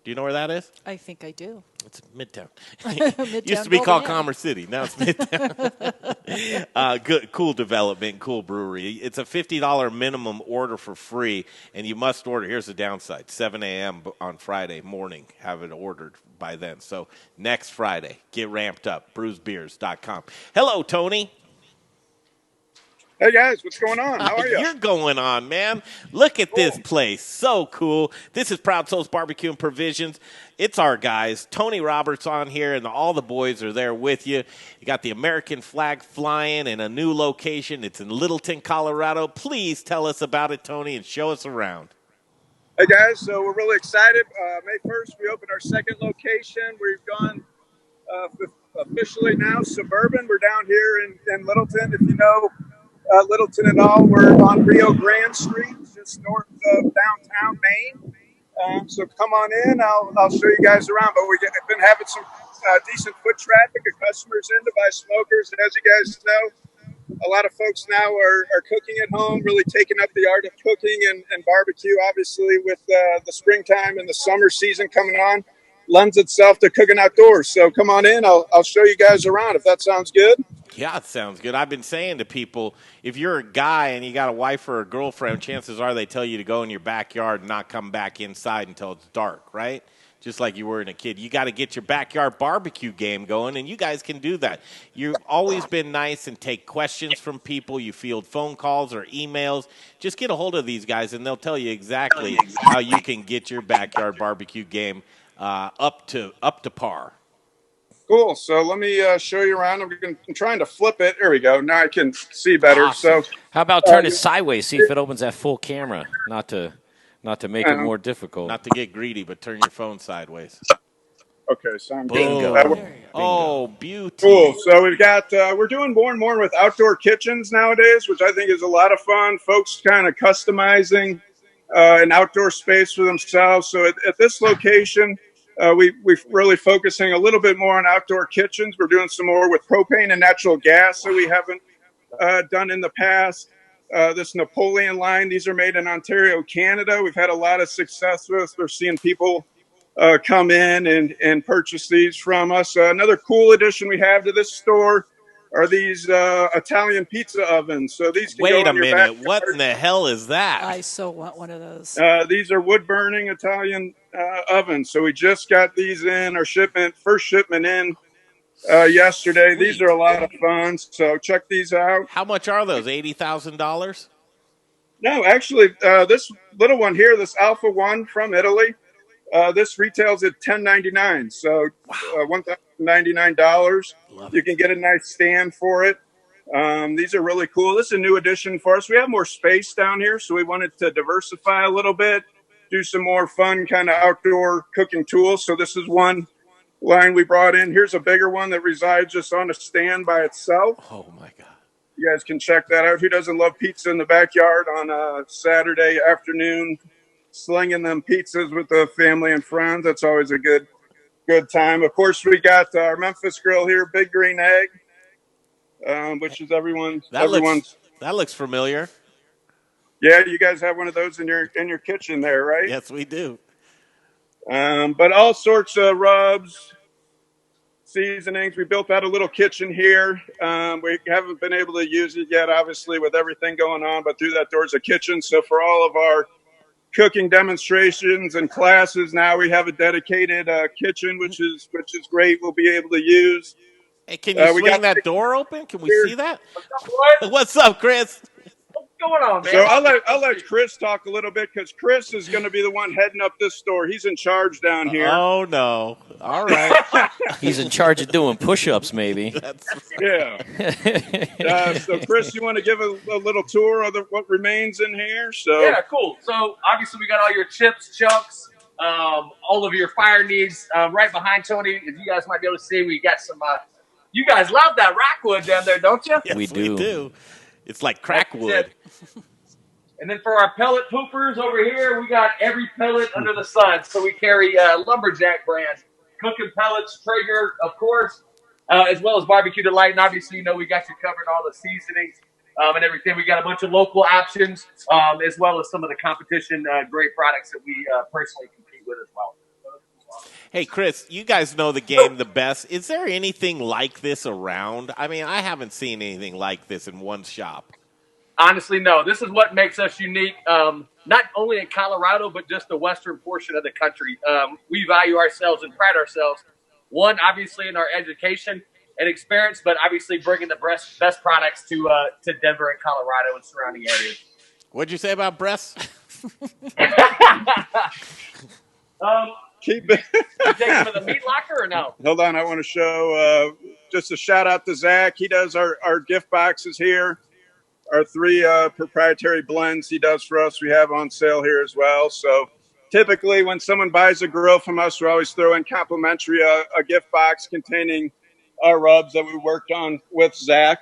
Do you know where that is? I think I do. It's Midtown. Midtown Used to be called Golden Commerce City. Now it's Midtown. Good, cool development, cool brewery. It's a $50 minimum order for free, and you must order. Here's the downside: 7 a.m. on Friday morning. Have it ordered by then. So next Friday, get ramped up. BrewsBeers.com. Hello, Tony. Hey, guys, what's going on? How are you? You're going on, man. Look at this place. So cool. This is Proud Souls Barbecue and Provisions. It's our guys. Tony Roberts on here, and all the boys are there with you. You got the American flag flying in a new location. It's in Littleton, Colorado. Please tell us about it, Tony, and show us around. Hey, guys, so we're really excited. May 1st, we opened our second location. We've gone officially now suburban. We're down here in Littleton. If you know Littleton at all, we're on Rio Grande Street, just north of downtown Maine. So come on in. I'll show you guys around. But we've been having some decent foot traffic of customers in to buy smokers. As you guys know, a lot of folks now are cooking at home, really taking up the art of cooking and barbecue, obviously, with the springtime and the summer season coming on. lends itself to cooking outdoors. So come on in. I'll show you guys around if that sounds good. Yeah, it sounds good. I've been saying to people, if you're a guy and you got a wife or a girlfriend, chances are they tell you to go in your backyard and not come back inside until it's dark, right? Just like you were in a kid. You got to get your backyard barbecue game going, and you guys can do that. You've always been nice and take questions from people. You field phone calls or emails. Just get a hold of these guys, and they'll tell you exactly how you can get your backyard barbecue game up to par. Cool. So let me show you around. I'm trying to flip it. There we go. Now I can see better. Awesome. So how about turn it sideways, see if it opens that full camera, not to make it more difficult. Not to get greedy, but turn your phone sideways. Okay, sounds Bingo. good. Oh, beauty. Cool. So we've got we're doing more and more with outdoor kitchens nowadays, which I think is a lot of fun. Folks kind of customizing an outdoor space for themselves. So at this location, we're really focusing a little bit more on outdoor kitchens. We're doing some more with propane and natural gas that we haven't done in the past. This Napoleon line, these are made in Ontario, Canada. We've had a lot of success with. We're seeing people come in and purchase these from us. Another cool addition we have to this store are these Italian pizza ovens. So these can Wait go a in your minute. backyard. What in the hell is that? I so want one of those. These are wood-burning Italian ovens. So we just got these in. Our first shipment in yesterday. Sweet. These are a lot of fun. So check these out. How much are those? $80,000? No, actually, this little one here, this Alpha One from Italy, this retails at $10.99. So $1,099. You can get a nice stand for it. These are really cool. This is a new addition for us. We have more space down here, so we wanted to diversify a little bit, do some more fun kind of outdoor cooking tools. So this is one line we brought in. Here's a bigger one that resides just on a stand by itself. Oh, my God. You guys can check that out. Who doesn't love pizza in the backyard on a Saturday afternoon, slinging them pizzas with the family and friends? That's always a good time. Of course, we got our Memphis grill here, Big Green Egg, which is everyone's. That looks familiar. Yeah, you guys have one of those in your kitchen there, right? Yes, we do. But all sorts of rubs, seasonings. We built out a little kitchen here. We haven't been able to use it yet, obviously, with everything going on, but through that door is a kitchen. So for all of our cooking demonstrations and classes, now we have a dedicated kitchen, which is great. We'll be able to use. Hey, can you swing that door open? Can we see that? What's up, Chris? What's going on, man? So I'll let Chris talk a little bit, because Chris is going to be the one heading up this store. He's in charge down here. Oh, no. All right. He's in charge of doing push-ups, maybe. Yeah. So, Chris, you want to give a little tour of what remains in here? So yeah, cool. So, obviously, we got all your chips, chunks, all of your fire needs right behind Tony. If you guys might be able to see, we got some you guys love that rockwood down there, don't you? Yes, we do. It's like crackwood. And then for our pellet poopers over here, we got every pellet under the sun. So we carry Lumberjack brand, cooking pellets, Traeger, of course, as well as Barbecue Delight. And obviously, we got you covered all the seasonings and everything. We got a bunch of local options, as well as some of the competition great products that we personally compete with as well. Hey, Chris, you guys know the game the best. Is there anything like this around? I mean, I haven't seen anything like this in one shop. Honestly, no. This is what makes us unique, not only in Colorado, but just the western portion of the country. We value ourselves and pride ourselves, one, obviously, in our education and experience, but obviously bringing the best products to Denver and Colorado and surrounding areas. What'd you say about breasts? Keep it. You take them to the meat locker or no? Hold on, I want to show just a shout out to Zach. He does our gift boxes here. Our 3 proprietary blends he does for us, we have on sale here as well. So typically when someone buys a grill from us, we always throw in complimentary a gift box containing our rubs that we worked on with Zach.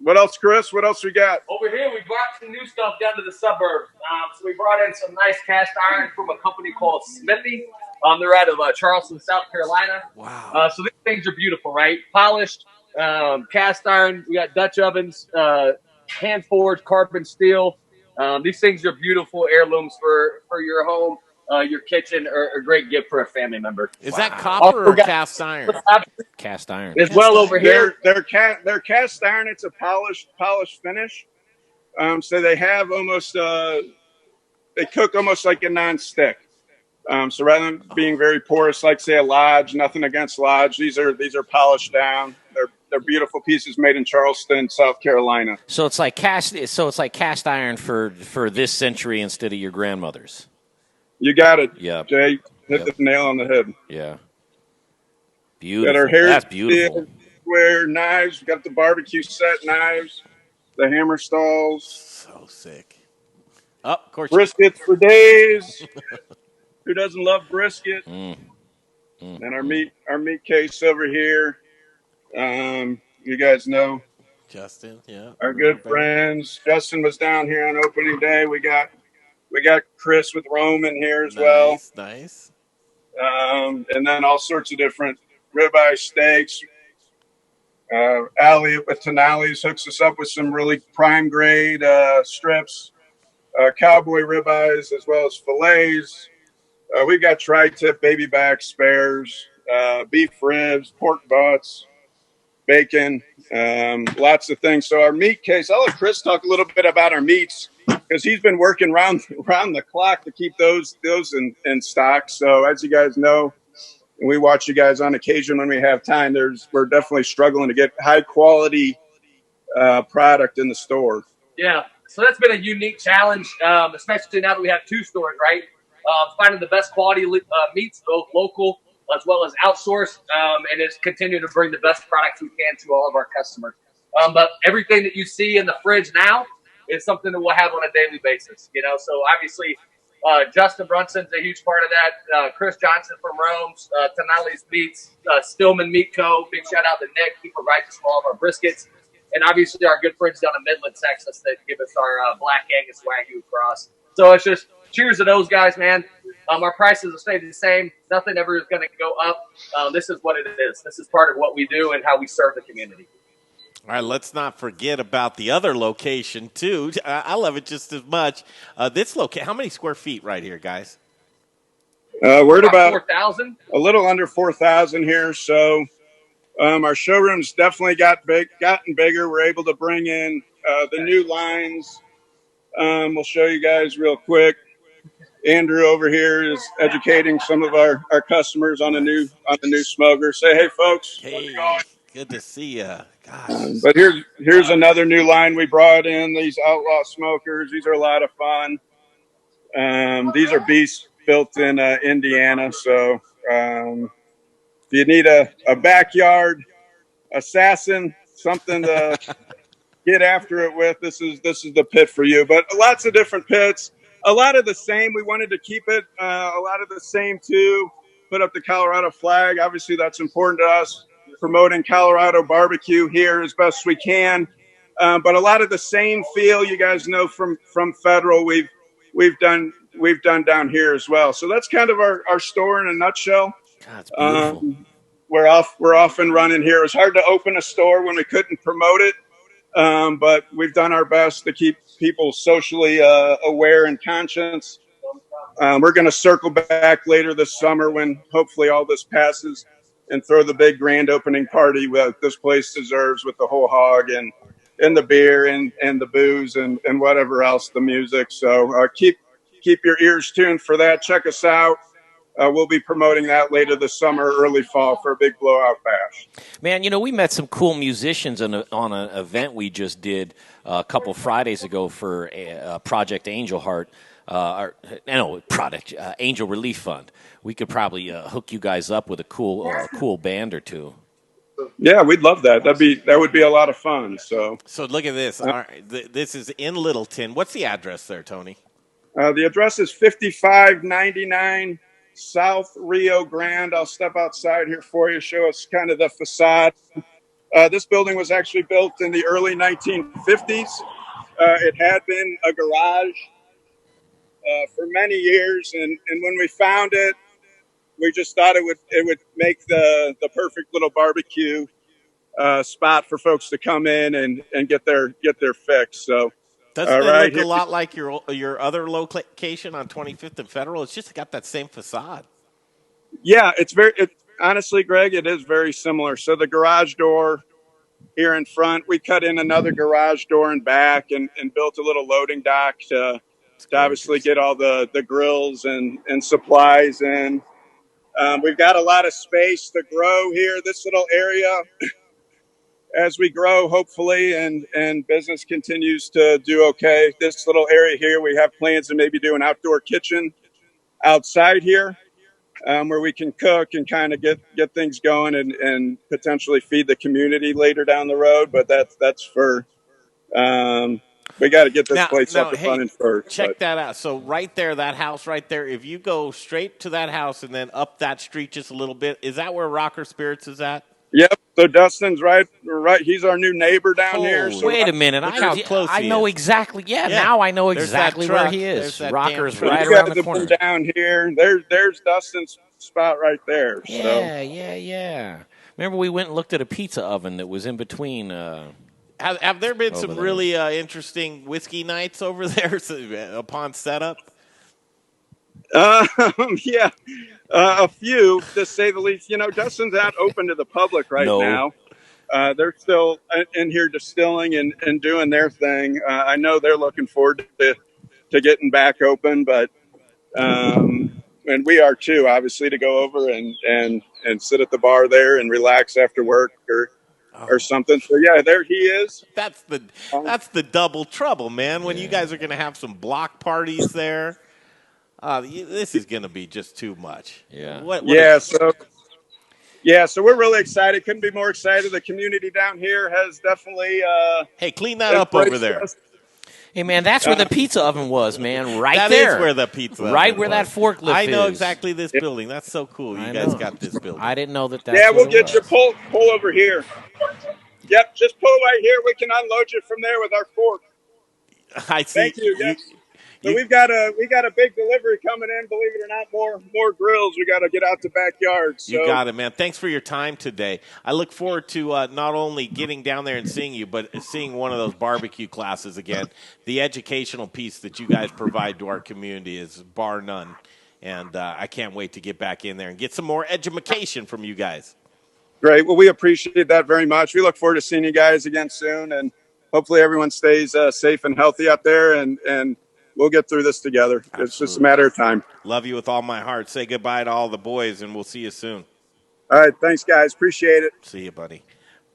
What else, Chris? What else we got? Over here, we brought some new stuff down to the suburbs. So we brought in some nice cast iron from a company called Smithy. They're out of Charleston, South Carolina. Wow. So these things are beautiful, right? Polished, cast iron. We got Dutch ovens, hand forged carbon steel. These things are beautiful heirlooms for your home. your kitchen or a great gift for a family member. Is that copper or cast iron? Cast iron. As well over here. They're cast iron. It's a polished finish. So they have almost they cook almost like a non-stick. So rather than being very porous, like say a Lodge, nothing against Lodge, these are polished down. They're beautiful pieces made in Charleston, South Carolina. So it's like cast iron for this century instead of your grandmother's. You got it. Yeah, Jay hit the nail on the head. Yeah, beautiful. Got our hair That's beautiful. Square knives. We got the barbecue set knives, the hammer stalls. So sick. Oh, of course. Briskets for days. Who doesn't love brisket? And our meat case over here. You guys know Justin, yeah. Our good friends. Justin was down here on opening day. We got Chris with Rome in here as well. Nice. And then all sorts of different ribeye steaks. Allie with Tenali's hooks us up with some really prime grade strips, cowboy ribeyes, as well as fillets. We've got tri-tip, baby back, spares, beef ribs, pork butts, bacon, lots of things. So our meat case, I'll let Chris talk a little bit about our meats because he's been working round the clock to keep those in stock. So as you guys know, and we watch you guys on occasion when we have time, we're definitely struggling to get high quality product in the store. Yeah, so that's been a unique challenge, especially now that we have two stores, right? Finding the best quality meats, both local as well as outsourced, and is continuing to bring the best products we can to all of our customers. But everything that you see in the fridge now is something that we'll have on a daily basis. So obviously Justin Brunson's a huge part of that. Chris Johnson from Rome's, Tenali's Meats, Stillman Meat Co. Big shout out to Nick. He provides us for all of our briskets. And obviously our good friends down in Midland, Texas that give us our Black Angus Wagyu cross. So it's just cheers to those guys, man. Our prices will stay the same. Nothing ever is going to go up. This is what it is. This is part of what we do and how we serve the community. All right, let's not forget about the other location, too. I love it just as much. This location, how many square feet right here, guys? We're at about 4,000. A little under 4,000 here. So our showroom's definitely gotten bigger. We're able to bring in the new lines. We'll show you guys real quick. Andrew over here is educating some of our customers on the new smoker. Say hey, folks. Hey, good to see you. Gosh. But here's another new line we brought in. These Outlaw smokers. These are a lot of fun. These are beasts built in Indiana. So if you need a backyard assassin, something to get after it with, this is the pit for you. But lots of different pits. A lot of the same. We wanted to keep it a lot of the same too. Put up the Colorado flag. Obviously, that's important to us. Promoting Colorado barbecue here as best we can. But a lot of the same feel you guys know from Federal we've done down here as well. So that's kind of our store in a nutshell. God, it's beautiful. We're off and running here. It was hard to open a store when we couldn't promote it. But we've done our best to keep people socially aware and conscious. We're going to circle back later this summer when hopefully all this passes and throw the big grand opening party that this place deserves with the whole hog and the beer and the booze and whatever else, the music. So keep your ears tuned for that. Check us out. We'll be promoting that later this summer, early fall for a big blowout bash. Man, we met some cool musicians on an event we just did a couple Fridays ago for Project Angel Heart. Angel Relief Fund. We could probably hook you guys up with a cool band or two. Yeah, we'd love that. That would be a lot of fun. So look at this. All right, this is in Littleton. What's the address there, Tony? The address is 5599 South Rio Grande. I'll step outside here for you, show us kind of the facade. This building was actually built in the early 1950s. It had been a garage for many years, and when we found it, we just thought it would make the perfect little barbecue spot for folks to come in and get their fix. So Doesn't it look a lot like your other location on 25th and Federal? It's just got that same facade. Yeah, honestly, Greg, it is very similar. So the garage door here in front, we cut in another garage door and back and built a little loading dock to obviously get all the grills and supplies in. We've got a lot of space to grow here, this little area. As we grow, hopefully, and business continues to do okay. This little area here, we have plans to maybe do an outdoor kitchen outside here, where we can cook and kind of get things going and potentially feed the community later down the road. But that's for we got to get this place up and running first. Check that out. So right there, that house right there, if you go straight to that house and then up that street just a little bit, is that where Rocker Spirits is at? Yep. So Dustin's right. He's our new neighbor down here. So wait a minute. I know exactly. Yeah, now I know exactly where he is. Rocker's right around the corner. Down here. There's Dustin's spot right there. Yeah. Remember we went and looked at a pizza oven that was in between. Have there been some really interesting whiskey nights over there upon setup? Yeah, a few, to say the least. Dustin's not open to the public right now. They're still in here distilling and doing their thing. I know they're looking forward to getting back open, but and we are too, obviously, to go over and sit at the bar there and relax after work or something. So yeah, there he is. That's the double trouble, man. When you guys are going to have some block parties there. This is going to be just too much. Yeah. So we're really excited. Couldn't be more excited. The community down here has definitely. Clean that up over there. Hey, man, that's where the pizza oven was, man. Right that there. That is where the pizza oven Right where that forklift is. I know exactly this building. That's so cool. You guys got this building. I didn't know that. Yeah, we'll get you. Pull over here. Yep, just pull right here. We can unload you from there with our fork. I see. Thank you. Yep. So we got a big delivery coming in. Believe it or not, more grills. We got to get out the backyard. So. You got it, man. Thanks for your time today. I look forward to not only getting down there and seeing you, but seeing one of those barbecue classes again. The educational piece that you guys provide to our community is bar none, and I can't wait to get back in there and get some more education from you guys. Great. Well, we appreciate that very much. We look forward to seeing you guys again soon, and hopefully everyone stays safe and healthy out there, and we'll get through this together. Absolutely. It's just a matter of time. Love you with all my heart. Say goodbye to all the boys, and we'll see you soon. All right. Thanks, guys. Appreciate it. See you, buddy.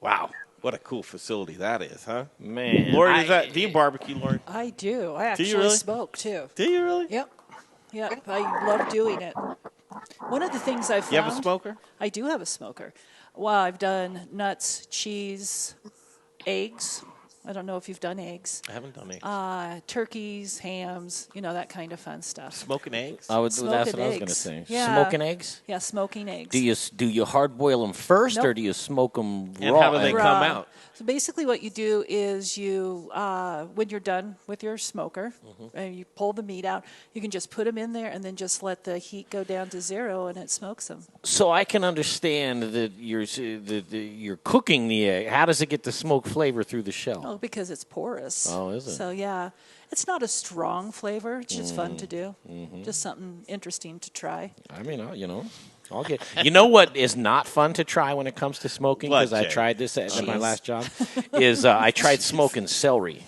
Wow. What a cool facility that is, huh? Man. Lori, do you barbecue, Lori? I do. I actually smoke, too. Do you really? Yep. I love doing it. One of the things I've found. You have a smoker? I do have a smoker. Well, I've done nuts, cheese, eggs. I don't know if you've done eggs. I haven't done eggs. Turkeys, hams, that kind of fun stuff. Smoking eggs? That's what I was going to say. Yeah. Smoking eggs? Yeah, smoking eggs. Do you hard boil them first, or do you smoke them raw? And how do they come out? So basically what you do is you, when you're done with your smoker, and you pull the meat out, you can just put them in there and then just let the heat go down to 0 and it smokes them. So I can understand that you're cooking the egg. How does it get the smoke flavor through the shell? Oh, because it's porous. Oh, is it? So, yeah. It's not a strong flavor. It's just fun to do. Just something interesting to try. I mean, I'll get. You know what is not fun to try when it comes to smoking? Because I tried this at my last job. Is I tried smoking celery.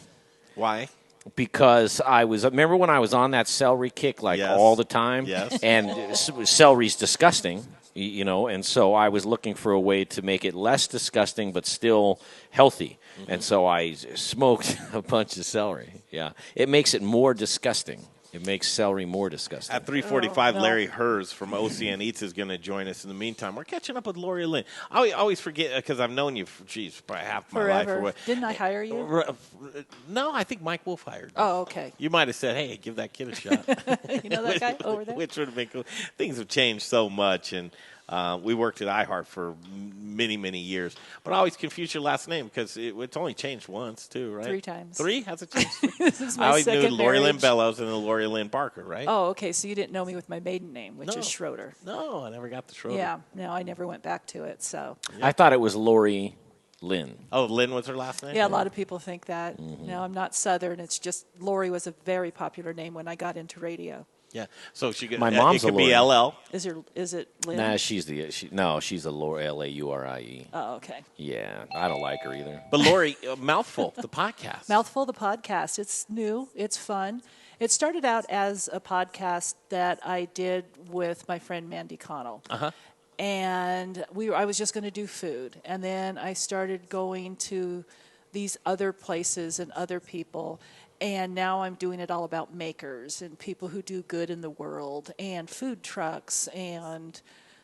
Why? Because remember when I was on that celery kick all the time? Yes. And celery's disgusting, and so I was looking for a way to make it less disgusting but still healthy. And so I smoked a bunch of celery. Yeah. It makes it more disgusting. It makes celery more disgusting. At 3:45, Larry Hers from OCN Eats is going to join us. In the meantime, we're catching up with Lori Lynn. I always forget because I've known you for, probably half my life. Or what. Didn't I hire you? No, I think Mike Wolf hired you. Oh, okay. You might have said, hey, give that kid a shot. You know that guy over there? Which would have been cool. Things have changed so much, and we worked at iHeart for many, many years. But I always confuse your last name because it's only changed once, too, right? 3 times. 3? Has it changed? This is my I always knew second Lori Lynn marriage. Bellows and then Lori Lynn Barker, right? Oh, okay. So you didn't know me with my maiden name, which is Schroeder. No, I never got the Schroeder. Yeah. No, I never went back to it. So. I thought it was Lori Lynn. Oh, Lynn was her last name? Yeah, a lot of people think that. No, I'm not Southern. It's just Lori was a very popular name when I got into radio. Yeah. So she My mom's it could a be Lori. LL. Is it Lynn? Nah, she's a Laura, Laurie. Oh, okay. Yeah, I don't like her either. But Lori, Mouthful, the podcast. Mouthful, the podcast. It's new. It's fun. It started out as a podcast that I did with my friend Mandy Connell. Uh-huh. And I was just going to do food. And then I started going to these other places and other people. And now I'm doing it all about makers and people who do good in the world and food trucks and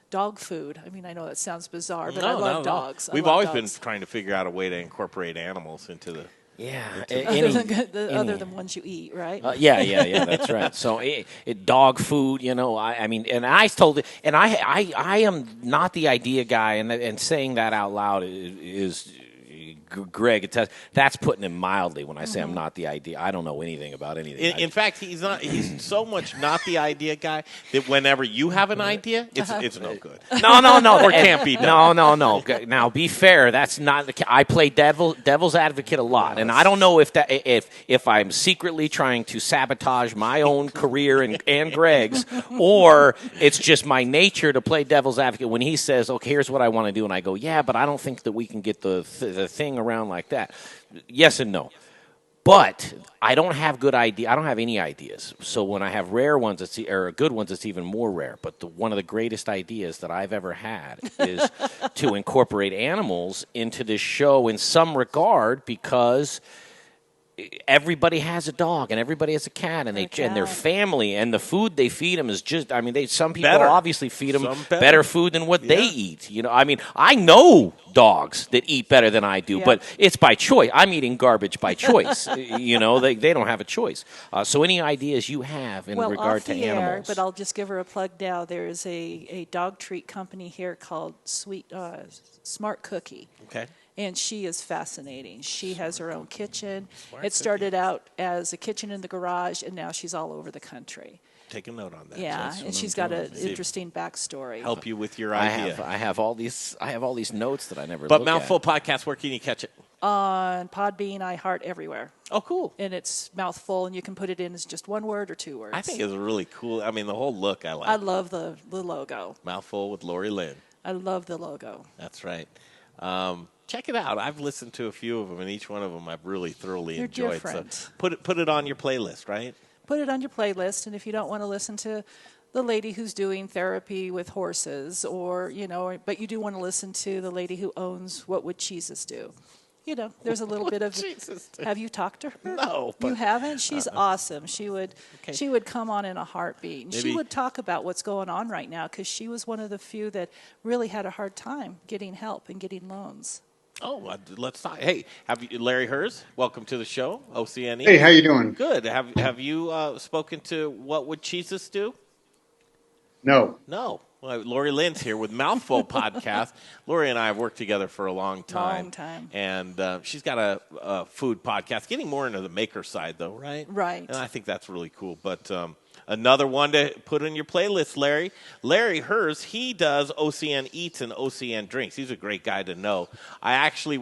dog food. I mean, I know that sounds bizarre, but I love dogs. We've always been trying to figure out a way to incorporate animals into the... Other than ones you eat, right? Yeah, that's right. So, dog food, I mean, and I told it, and I am not the idea guy, and saying that out loud is Greg, that's putting him mildly when I say I'm not the idea. I don't know anything about anything. In fact, he's not. He's so much not the idea guy that whenever you have an idea, it's no good. No, or can't be done. No. Now, be fair. That's not. I play devil's advocate a lot, and I don't know if I'm secretly trying to sabotage my own career and Greg's, or it's just my nature to play devil's advocate when he says, "Okay, here's what I want to do," and I go, "Yeah, but I don't think that we can get the thing around like that." Yes and no. But I don't have good idea. I don't have any ideas. So when I have rare ones, or good ones, it's even more rare. But one of the greatest ideas that I've ever had is to incorporate animals into this show in some regard, because everybody has a dog and everybody has a cat, and and their family, and the food they feed them is just, I mean, some people obviously feed them better food than what they eat. I mean, I know dogs that eat better than I do, but it's by choice. I'm eating garbage by choice. They don't have a choice. So any ideas you have in regard to animals? But I'll just give her a plug now. There's a dog treat company here called Smart Cookie. Okay. And she is fascinating. She has her own kitchen. It started out as a kitchen in the garage, and now she's all over the country. Take a note on that. Yeah, and she's got an interesting backstory. Help you with your idea. I have all these notes that I never. But Mouthful Podcast, where can you catch it? On Podbean, iHeart, everywhere. Oh, cool. And it's Mouthful, and you can put it in as just one word or two words. I think it's really cool. I mean, the whole look I like. I love the logo. Mouthful with Lori Lynn. I love the logo. That's right. Check it out. I've listened to a few of them, and each one of them I've really thoroughly They're enjoyed. Different. So put it on your playlist, right? Put it on your playlist, and if you don't want to listen to the lady who's doing therapy with horses, but you do want to listen to the lady who owns What Would Jesus Do? There's a little bit of. Have you talked to her? No. You haven't? She's awesome. She would come on in a heartbeat. And she would talk about what's going on right now, because she was one of the few that really had a hard time getting help and getting loans. Oh, let's talk. Hey, have you, Larry Hers? Welcome to the show, OCNE. Hey, how you doing? Good. Have you spoken to What Would Jesus Do? No. No. Well, Lori Lynn's here with Mouthful Podcast. Lori and I have worked together for a long time. And she's got a food podcast, getting more into the maker side, though, right? Right. And I think that's really cool. But another one to put in your playlist, Larry. Larry Hers, he does OCN Eats and OCN Drinks. He's a great guy to know. I actually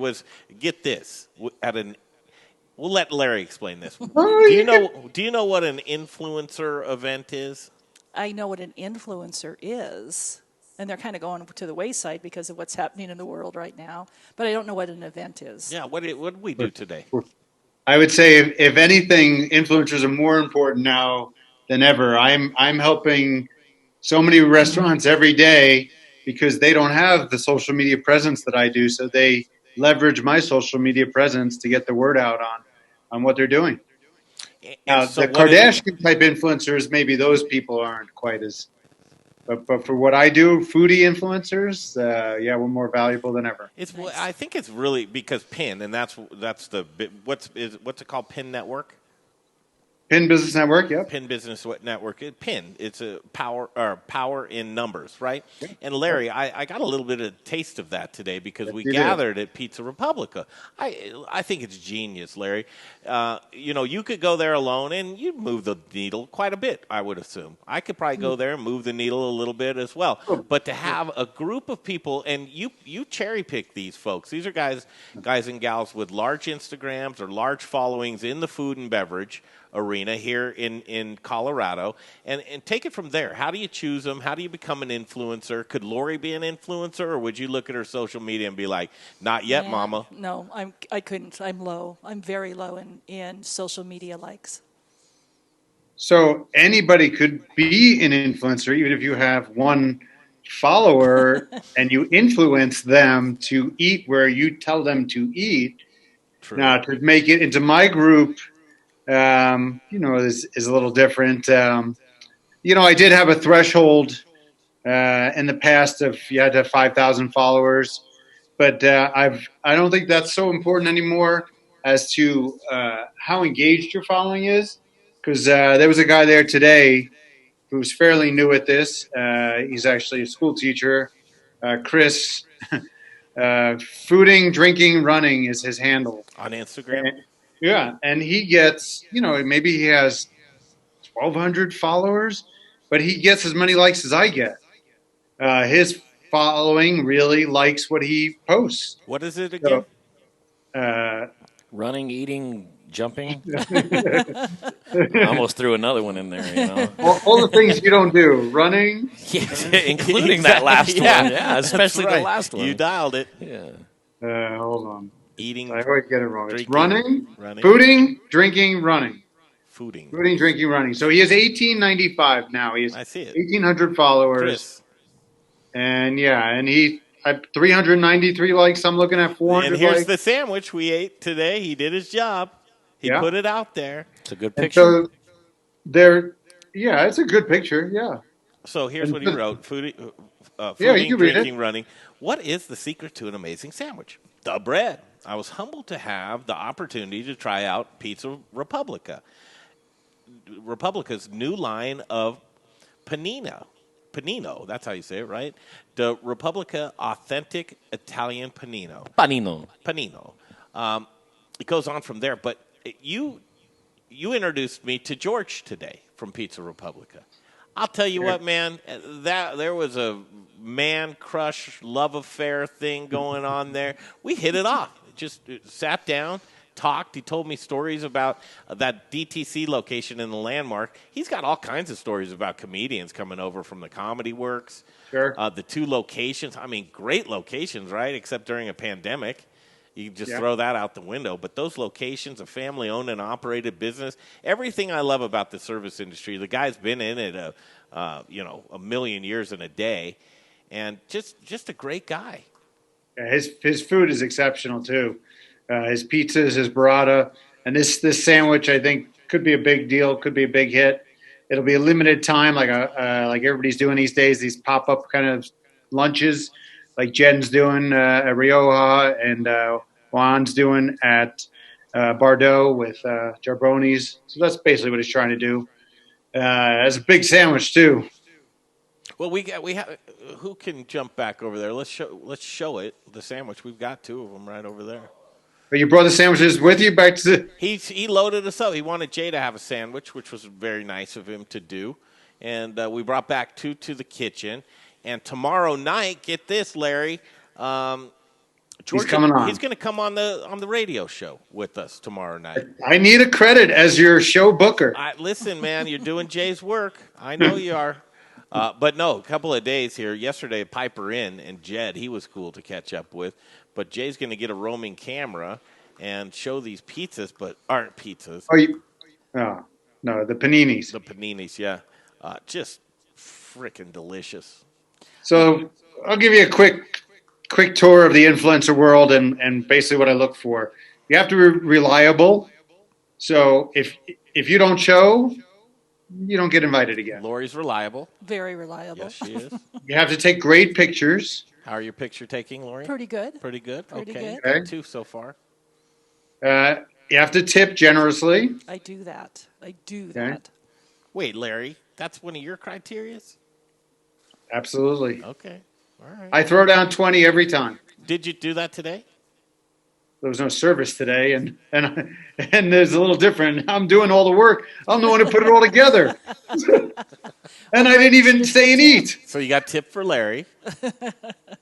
get this, we'll let Larry explain this. Do you know what an influencer event is? I know what an influencer is, and they're kind of going to the wayside because of what's happening in the world right now. But I don't know what an event is. Yeah, what did we do today? I would say, if anything, influencers are more important now than ever. I'm helping so many restaurants every day because they don't have the social media presence that I do, so they leverage my social media presence to get the word out on what they're doing. Now, the Kardashian-type influencers, maybe those people aren't quite as... But for what I do, foodie influencers, we're more valuable than ever. I think it's really because PIN, and that's the what's it called? PIN Network. PIN Business Network, yep. PIN Business Network. PIN. It's a power in numbers, right? Yep. And Larry, I got a little bit of taste of that today because we gathered at Pizza Republica. I think it's genius, Larry. You could go there alone and you'd move the needle quite a bit, I would assume. I could probably go there and move the needle a little bit as well. But to have a group of people, and you cherry pick these folks. These are guys and gals with large Instagrams or large followings in the food and beverage arena here in Colorado, and take it from there. How do you choose them? How do you become an influencer? Could Lori be an influencer, or would you look at her social media and be like, not yet, Mama? No, I couldn't. I'm low. I'm very low in social media likes. So anybody could be an influencer, even if you have one follower and you influence them to eat where you tell them to eat. True. Now, to make it into my group, is a little different. I did have a threshold in the past of you had to have 5,000 followers, but I don't think that's so important anymore as to how engaged your following is. Because there was a guy there today who's fairly new at this. He's actually a school teacher, Chris. Fooding, drinking, running is his handle on Instagram. And he gets, maybe he has 1,200 followers, but he gets as many likes as I get. His following really likes what he posts. What is it again? Running, eating, jumping. I almost threw another one in there. All the things you don't do. Running. Yes, including that last one. Yeah, especially the last one. You dialed it. Yeah. Hold on. Eating. I always get it wrong. Drinking, it's running, fooding, drinking, running. Fooding, drinking, running. So he has 1,895 now. He has 1,800 followers. Chris. And he had 393 likes. I'm looking at 400 And here's likes. the sandwich we ate today. He did his job. He put it out there. It's a good picture. And so it's a good picture. Yeah. So here's what he wrote: fooding, you read drinking, it. running. What is the secret to an amazing sandwich? The bread. I was humbled to have the opportunity to try out Pizza Republica. Republica's new line of panino, that's how you say it, right? The Republica Authentic Italian Panino. Panino. It goes on from there, but you introduced me to George today from Pizza Republica. I'll tell you what, man, that there was a man crush love affair thing going on there. We hit it off. Just sat down, talked. He told me stories about that DTC location in the Landmark. He's got all kinds of stories about comedians coming over from the Comedy Works. Sure. The two locations. I mean, great locations, right? Except during a pandemic. You can just throw that out the window. But those locations, a family-owned and operated business, everything I love about the service industry, the guy's been in it a million years in a day, and just a great guy. Yeah, his food is exceptional too. His pizzas, his burrata, and this sandwich I think could be a big deal, could be a big hit. It'll be a limited time, like everybody's doing these days. These pop-up kind of lunches, like Jen's doing at Rioja and Juan's doing at Bordeaux with Jarboni's. So that's basically what he's trying to do. It's a big sandwich too. Well, we have who can jump back over there? Let's show it. The sandwich. We've got two of them right over there. But you brought the sandwiches with you back to the... He loaded us up. He wanted Jay to have a sandwich, which was very nice of him to do. And we brought back two to the kitchen. And tomorrow night, get this, Larry, George, he's coming on. He's going to come on the radio show with us tomorrow night. I need a credit as your show booker. Listen, man, you're doing Jay's work. I know you are. But no, a couple of days here. Yesterday, Piper Inn and Jed, he was cool to catch up with. But Jay's going to get a roaming camera and show these pizzas, but aren't pizzas. No, the paninis. The paninis, yeah. Just freaking delicious. So I'll give you a quick tour of the influencer world and basically what I look for. You have to be reliable. So if you don't show, you don't get invited again. Lori's reliable. Very reliable. Yes, she is. You have to take great pictures. How are your picture taking, Lori? Pretty good. Pretty good? Pretty okay. good. Got two so far. You have to tip generously. I do that. Okay. that. Wait, Larry, that's one of your criterias? Absolutely. Okay. All right. I throw down 20 every time. Did you do that today? There was no service today, and there's a little different. I'm doing all the work. I'm the one who put it all together. And I didn't even stay and eat. So you got tip for Larry.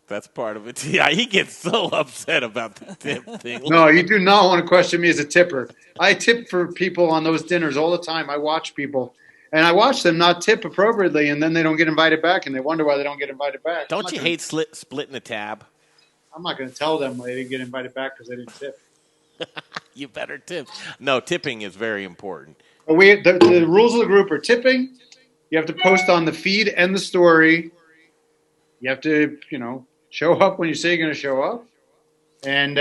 That's part of it. Yeah, he gets so upset about the tip thing. No, you do not want to question me as a tipper. I tip for people on those dinners all the time. I watch people, and I watch them not tip appropriately, and then they don't get invited back, and they wonder why they don't get invited back. Don't you hate splitting the tab? I'm not going to tell them they didn't get invited back because they didn't tip. You better tip. No, tipping is very important. The rules of the group are tipping. You have to post on the feed and the story. You have to, show up when you say you're going to show up. And,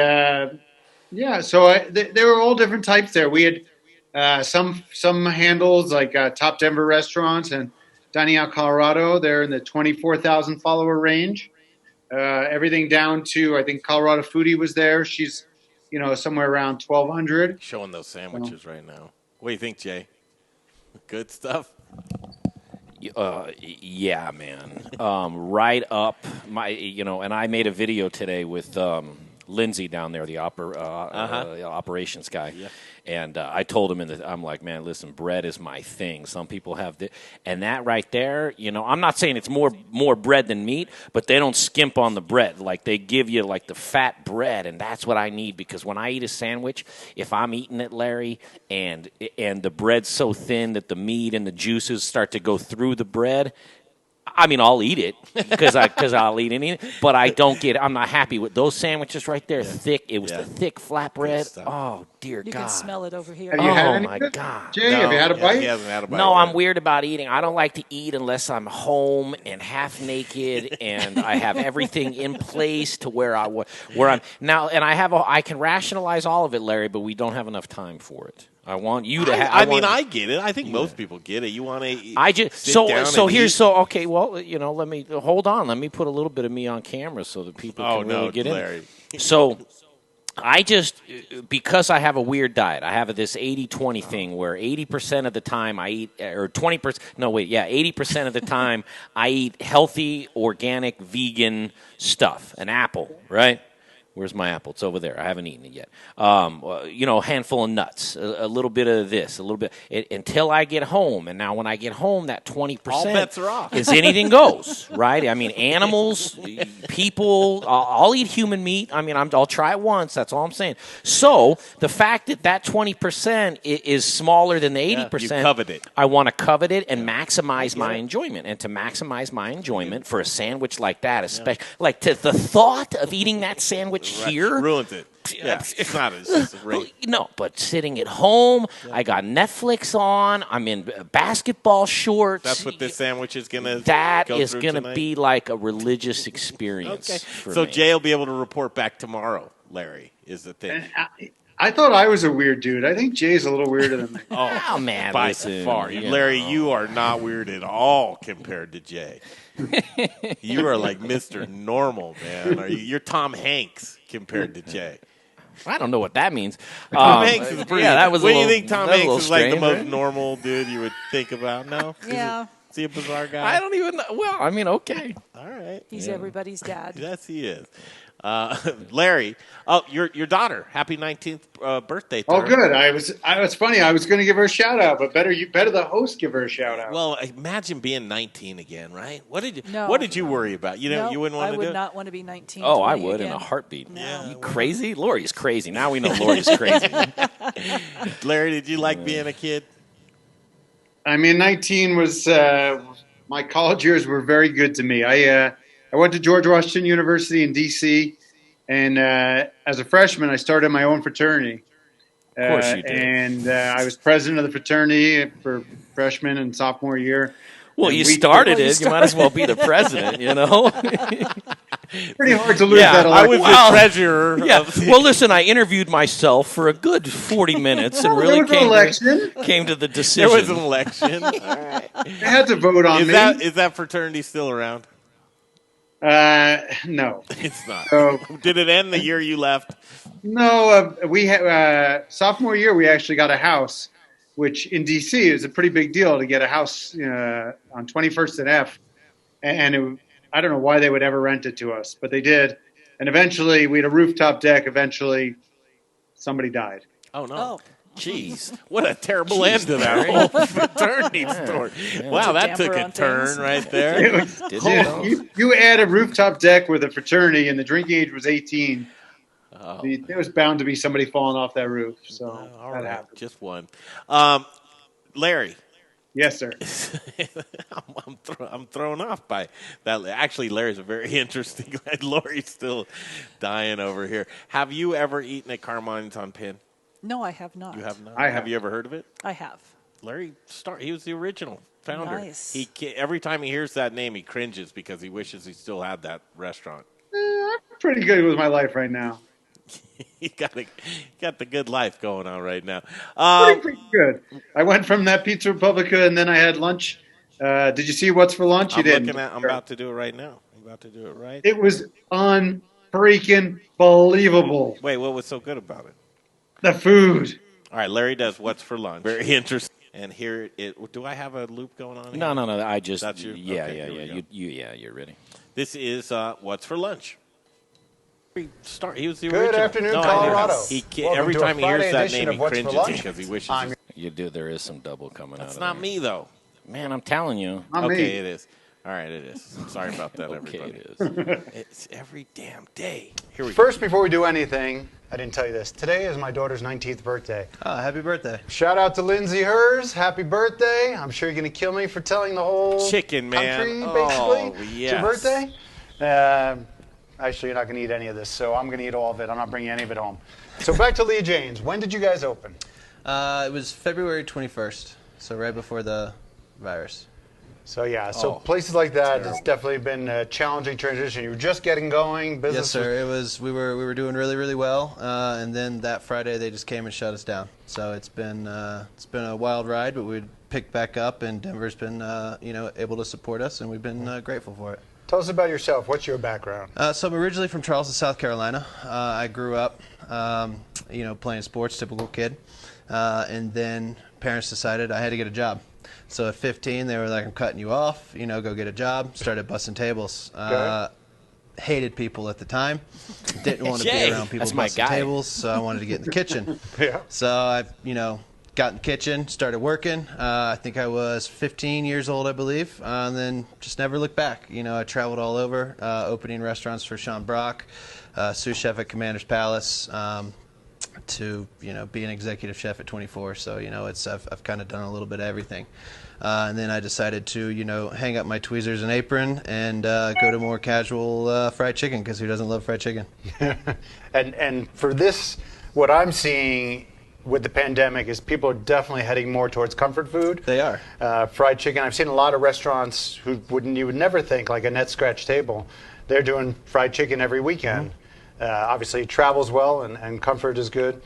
so there were all different types there. We had some handles like Top Denver Restaurants and Dining Out Colorado. They're in the 24,000 follower range. Everything down to, I think Colorado Foodie was there. She's, somewhere around 1,200. Showing those sandwiches right now. What do you think, Jay? Good stuff? Yeah, man. Right up my, and I made a video today with Lindsay down there, the operations guy. Yeah. And I told him, I'm like, man, listen, bread is my thing. Some people have this. And that right there, I'm not saying it's more bread than meat, but they don't skimp on the bread. Like, they give you, like, the fat bread, and that's what I need. Because when I eat a sandwich, if I'm eating it, Larry, and the bread's so thin that the meat and the juices start to go through the bread, I mean, I'll eat it because I'll eat it, but I'm not happy with those sandwiches right there. Thick. It was the thick flatbread. Oh, dear you God. You can smell it over here. Have you had any my God. Jay, have you had a bite? He hasn't had a bite. No, I'm weird about eating. I don't like to eat unless I'm home and half naked and I have everything in place to where I'm now. And I can rationalize all of it, Larry, but we don't have enough time for it. I want you to have. I get it. I think most people get it. You want to. Okay. Well, let me hold on. Let me put a little bit of me on camera so that people can really get Larry. in. So, because I have a weird diet, I have this 80-20 thing where 80% of the time I eat, or 20%. No, wait, yeah, 80% of the time I eat healthy, organic, vegan stuff. An apple, right? Where's my apple? It's over there. I haven't eaten it yet. A handful of nuts, a little bit of this, a little bit, until I get home. And now when I get home, that 20% all bets are off. is anything goes, right? I mean, animals, people, I'll eat human meat. I mean, I'll try it once. That's all I'm saying. So the fact that 20% is smaller than the 80%, you covet it. I want to covet it and maximize my enjoyment. And to maximize my enjoyment for a sandwich like that, especially like to the thought of eating that sandwich here ruins it. Yeah, it's not. It's just a rate. No, but sitting at home, I got Netflix on. I'm in basketball shorts. That's what this sandwich is gonna. That is gonna be like a religious experience. Okay. For so me. Jay will be able to report back tomorrow. Larry is the thing. I thought I was a weird dude. I think Jay's a little weirder than me. Oh man, by far, Larry, you are not weird at all compared to Jay. You are like Mr. Normal, man. You're Tom Hanks compared to Jay. I don't know what that means. Tom Hanks is pretty. Yeah, that was. What do you think Tom Hanks is like the most right? normal dude you would think about? No. Yeah. Is he a bizarre guy? I don't even know. Well, I mean, okay. All right. He's everybody's dad. Yes, he is. Larry, your daughter, happy 19th birthday. Oh, good. It's funny. I was going to give her a shout out, but better the host give her a shout out. Well, imagine being 19 again, right? What did you worry about? You wouldn't want to do it? I would not want to be 19. Oh, I would in a heartbeat. No. Yeah, you crazy? Lori's crazy. Now we know Lori's crazy. Larry, did you like being a kid? I mean, 19 was my college years were very good to me. I went to George Washington University in D.C., and as a freshman, I started my own fraternity. Of course you did. And I was president of the fraternity for freshman and sophomore year. Well, you started it. You might as well be the president, Pretty hard to lose that election. I was the treasurer. Yeah. Well, listen, I interviewed myself for a good 40 minutes and really came to the decision. There was an election. All right. They had to vote on me. Is that fraternity still around? No. It's not. So, did it end the year you left? No, we sophomore year we actually got a house, which in DC is a pretty big deal to get a house on 21st and F, and I don't know why they would ever rent it to us, but they did, and eventually we had a rooftop deck. Eventually, somebody died. Oh no! Jeez, what a terrible end to that whole fraternity story! Wow, that took a turn right there. You add a rooftop deck with a fraternity, and the drinking age was 18. There was bound to be somebody falling off that roof. So all that right, happened. just one. Larry. Yes, sir. I'm thrown off by that. Actually, Larry's a very interesting guy. Lori's still dying over here. Have you ever eaten at Carmine's on Penn? No, I have not. You have not? I have. Have you ever heard of it? I have. Larry he was the original founder. Nice. Every time he hears that name, he cringes because he wishes he still had that restaurant. I'm pretty good with my life right now. He got the good life going on right now. Pretty good. I went from that Pizza Republica, and then I had lunch. Did you see What's for Lunch? You didn't. I'm about to do it right now. It was unfreaking believable. Wait, what was so good about it? The food. All right, Larry does What's for Lunch. Very interesting. And here do I have a loop going on here? No. I just. That's you? Yeah, Okay, yeah. You're ready. This is What's for Lunch. He was the Good original. afternoon, Colorado. Every time he hears that edition name, of he What's for cringes Lunch. because he wishes. There is some double coming out. That's of not there. me though. Man, I'm telling you. Okay, it is. All right, it is. Sorry about that, Okay, everybody. it is. It's every damn day. Here we First, before we do anything, I didn't tell you this. Today is my daughter's 19th birthday. Oh, happy birthday. Shout out to Lindsay Hers. Happy birthday. I'm sure you're going to kill me for telling the whole Chicken, man. country, Oh, basically. yes. It's your birthday. Actually, you're not going to eat any of this, so I'm going to eat all of it. I'm not bringing any of it home. So back to Leah Jane's. When did you guys open? It was February 21st, so right before the virus. So places like that, terrible. it's definitely been a challenging transition. You were just getting going. Business Yes, sir. It was. We were doing really, really well, and then that Friday they just came and shut us down. So it's been a wild ride, but we picked back up, and Denver's been able to support us, and we've been grateful for it. Tell us about yourself. What's your background? So I'm originally from Charleston, South Carolina. I grew up, playing sports, typical kid, and then parents decided I had to get a job. So at 15, they were like, "I'm cutting you off. Go get a job." Started bussing tables. Hated people at the time. Didn't want to be around people bussing tables, so I wanted to get in the kitchen. So I, got in the kitchen, started working. I think I was 15 years old, I believe, and then just never looked back. I traveled all over, opening restaurants for Sean Brock, sous chef at Commander's Palace, to be an executive chef at 24. So I've kind of done a little bit of everything. And then I decided to hang up my tweezers and apron and go to more casual fried chicken, because who doesn't love fried chicken? And for this, what I'm seeing with the pandemic is people are definitely heading more towards comfort food. They are. Fried chicken. I've seen a lot of restaurants you would never think, like a Net Scratch Table. They're doing fried chicken every weekend. Obviously, it travels well and comfort is good.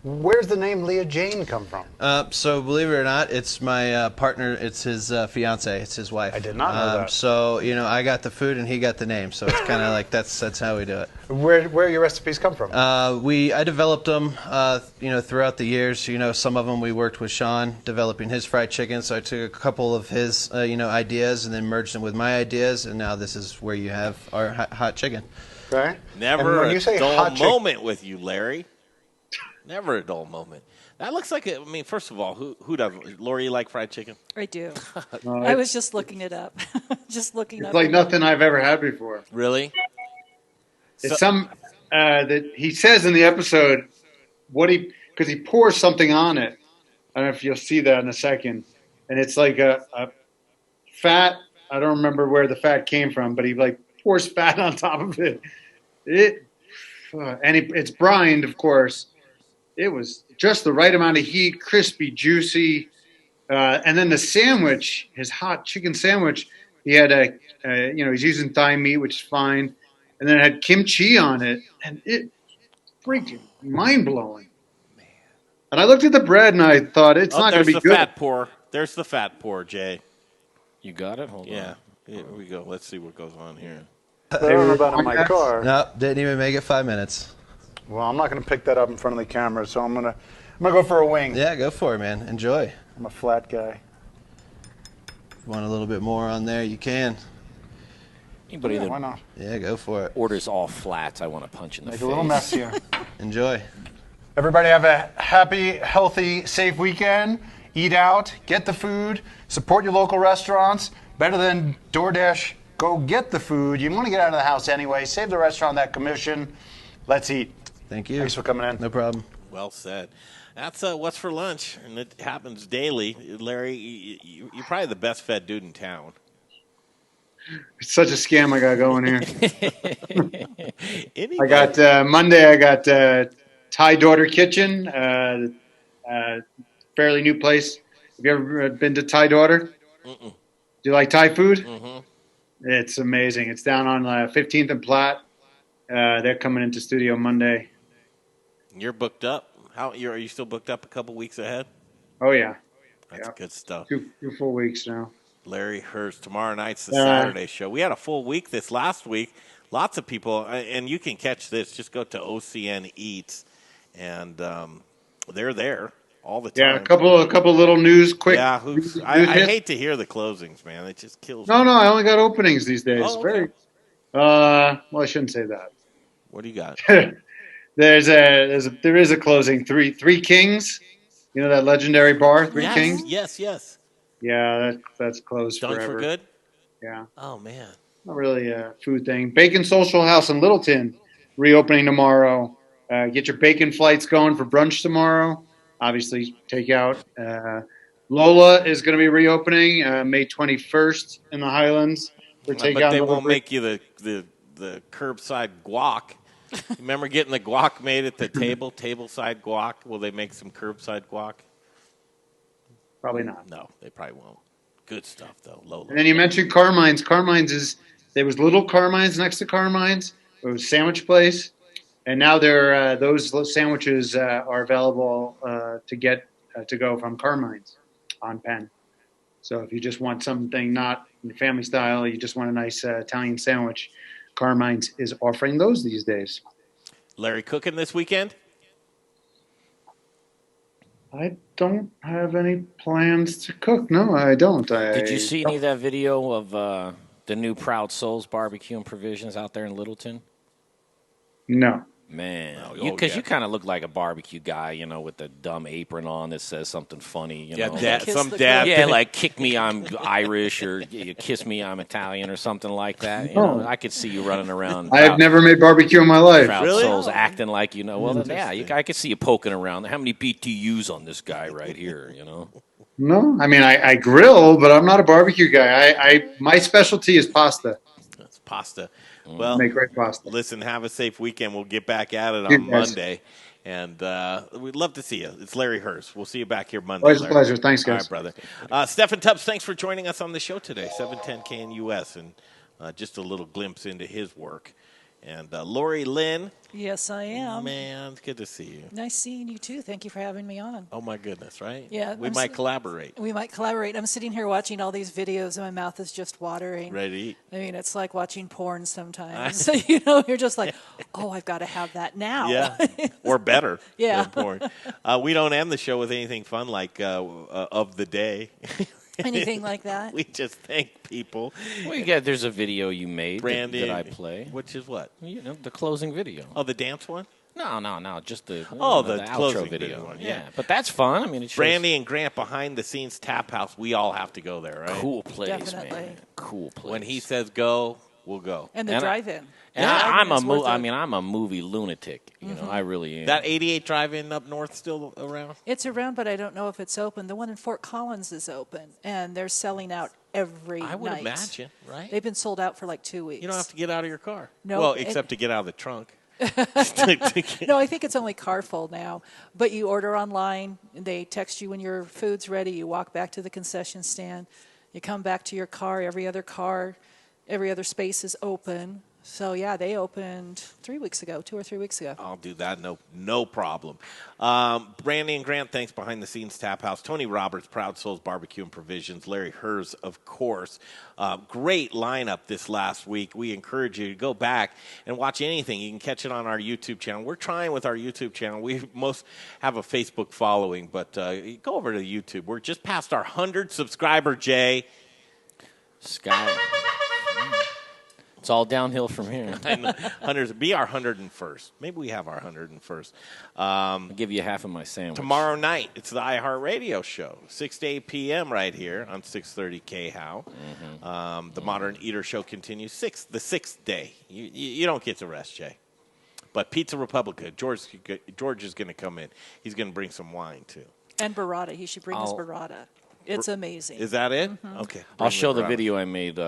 Where's the name Leah Jane come from? So believe it or not, it's my partner. It's his fiance. It's his wife. I did not know that. So I got the food and he got the name. So it's kind of like that's how we do it. Where your recipes come from? I developed them throughout the years. Some of them we worked with Sean developing his fried chicken. So I took a couple of his ideas and then merged them with my ideas, and now this is where you have our hot chicken. Right. Never a dull moment with you, Larry. Never a dull moment. That looks like first of all, who doesn't? Lori, you like fried chicken? I do. I was just looking it up. Just looking It's up. like nothing I've ever had before. Really? It's that he says in the episode because he pours something on it. I don't know if you'll see that in a second. And it's like a fat. I don't remember where the fat came from, but he pours fat on top of it. It's brined, of course. It was just the right amount of heat, crispy, juicy. And then the sandwich, his hot chicken sandwich, he had he's using thigh meat, which is fine. And then it had kimchi on it. And it freaking mind-blowing. Man. And I looked at the bread and I thought, it's not going to be good. There's the fat pour, Jay. You got it? Hold on. Yeah. Here we go. Let's see what goes on here. I don't know about in my car. Nope, didn't even make it 5 minutes. Well, I'm not going to pick that up in front of the camera, so I'm gonna go for a wing. Yeah, go for it, man. Enjoy. I'm a flat guy. Want a little bit more on there? You can. Anybody that why not? Yeah, go for it. Orders all flats, I want to punch in the face. Make a little mess here. Enjoy. Everybody have a happy, healthy, safe weekend. Eat out, get the food, support your local restaurants. Better than DoorDash, go get the food. You want to get out of the house anyway. Save the restaurant that commission. Let's eat. Thank you. Thanks for coming in. No problem. Well said. That's what's for lunch, and it happens daily. Larry, you're probably the best fed dude in town. It's such a scam I got going here. I got Monday. I got Thai Daughter Kitchen, fairly new place. Have you ever been to Thai Daughter? Mm-mm. Do you like Thai food? Mm-hmm. It's amazing. It's down on 15th and Platte. They're coming into studio Monday. You're booked up. Are you still booked up a couple weeks ahead? Oh yeah, that's good stuff. 2 full weeks now. Larry Hurst. Tomorrow night's the Saturday show. We had a full week this last week. Lots of people, and you can catch this. Just go to OCN Eats, and they're there all the time. Yeah, a couple little news. Quick. Yeah, I hate to hear the closings, man. It just kills me. No, I only got openings these days. Oh, okay. Well, I shouldn't say that. What do you got? There is a closing. Three Kings. You know that legendary bar, Three Kings? Yes. Yeah, that's closed Done forever. for good? Yeah. Oh, man. Not really a food thing. Bacon Social House in Littleton, reopening tomorrow. Get your bacon flights going for brunch tomorrow. Obviously, takeout. Lola is going to be reopening May 21st in the Highlands for takeout. But they won't make you the curbside guac. Remember getting the guac made at the tableside guac? Will they make some curbside guac? Probably not. No, they probably won't. Good stuff, though. Lola. And then you mentioned Carmine's. There was Little Carmine's next to Carmine's. It was a sandwich place. And now those sandwiches are available to get to go from Carmine's on Penn. So if you just want something not in family style, you just want a nice Italian sandwich, Carmine's is offering those these days. Larry cooking this weekend? I don't have any plans to cook. No, I don't. Did you see any of that video of the new Proud Souls barbecue and provisions out there in Littleton? No. Man, because you kind of look like a barbecue guy, with the dumb apron on that says something funny. Dad. Like kick me, I'm Irish, or you kiss me, I'm Italian, or something like that. I could see you running around. I have never made barbecue in my life. Proud Souls acting like Well, I could see you poking around. How many BTUs on this guy right here? No, I mean I grill, but I'm not a barbecue guy. My specialty is pasta. That's pasta. Well, make great pasta. Listen, have a safe weekend. We'll get back at it on Monday, and we'd love to see you. It's Larry Hurst. We'll see you back here Monday. Always a pleasure. Thanks, guys. All right, brother. Steffan Tubbs, thanks for joining us on the show today. 710 KNUS, and just a little glimpse into his work. And Lori Lynn. Yes, I am. Man, it's good to see you. Nice seeing you, too. Thank you for having me on. Oh, my goodness, right? Yeah. We might collaborate. We might collaborate. I'm sitting here watching all these videos, and my mouth is just watering. Ready to eat. I mean, it's like watching porn sometimes. You're just like, oh, I've got to have that now. Yeah, or better yeah. than porn. We don't end the show with anything fun like of the day. Anything like that? We just thank people. Well, there's a video you made Brandy, that I play. Which is what? The closing video. Oh, the dance one? No, just the the outro video one. Yeah, but that's fun. I mean, it shows Brandy and Grant behind the scenes tap house. We all have to go there, right? Cool place, Definitely. man. Cool place. When he says go, we'll go. And the drive-in. And I'm a movie lunatic. I really am. That 88 drive-in up north still around? It's around, but I don't know if it's open. The one in Fort Collins is open, and they're selling out every night. I would imagine, right? They've been sold out for like 2 weeks. You don't have to get out of your car. No. Well, except to get out of the trunk. No, I think it's only car full now. But you order online. They text you when your food's ready. You walk back to the concession stand. You come back to your car. Every other space is open. So, yeah, they opened 2 or 3 weeks ago. I'll do that. No problem. Brandy and Grant, thanks. Behind the Scenes Tap House. Tony Roberts, Proud Souls Barbecue and Provisions. Larry Hers, of course. Great lineup this last week. We encourage you to go back and watch anything. You can catch it on our YouTube channel. We're trying with our YouTube channel. We most have a Facebook following, but go over to YouTube. We're just past our 100 subscriber, Jay. Sky. It's all downhill from here. Be our 101st. Maybe we have our 101st. I'll give you half of my sandwich. Tomorrow night, it's the iHeartRadio show, 6 to 8 p.m. right here on 630 KHOW. Mm-hmm. The Modern Eater Show continues the sixth day. You don't get to rest, Jay. But Pizza Republica, George is going to come in. He's going to bring some wine, too. And burrata. He should bring his burrata. It's amazing. Is that it? Mm-hmm. Okay. I'll show the video I made,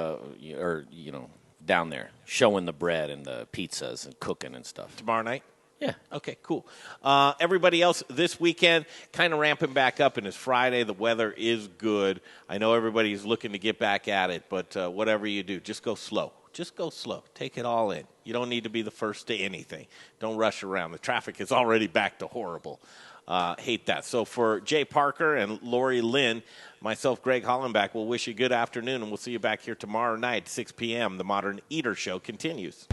down there, showing the bread and the pizzas and cooking and stuff. Tomorrow night? Yeah. Okay, cool. Everybody else this weekend, kind of ramping back up, and it's Friday. The weather is good. I know everybody's looking to get back at it, but whatever you do, just go slow. Just go slow. Take it all in. You don't need to be the first to anything. Don't rush around. The traffic is already back to horrible. Hate that. So for Jay Parker and Lori Lynn, myself, Greg Hollenbach, we'll wish you a good afternoon, and we'll see you back here tomorrow night, 6 p.m. The Modern Eater Show continues.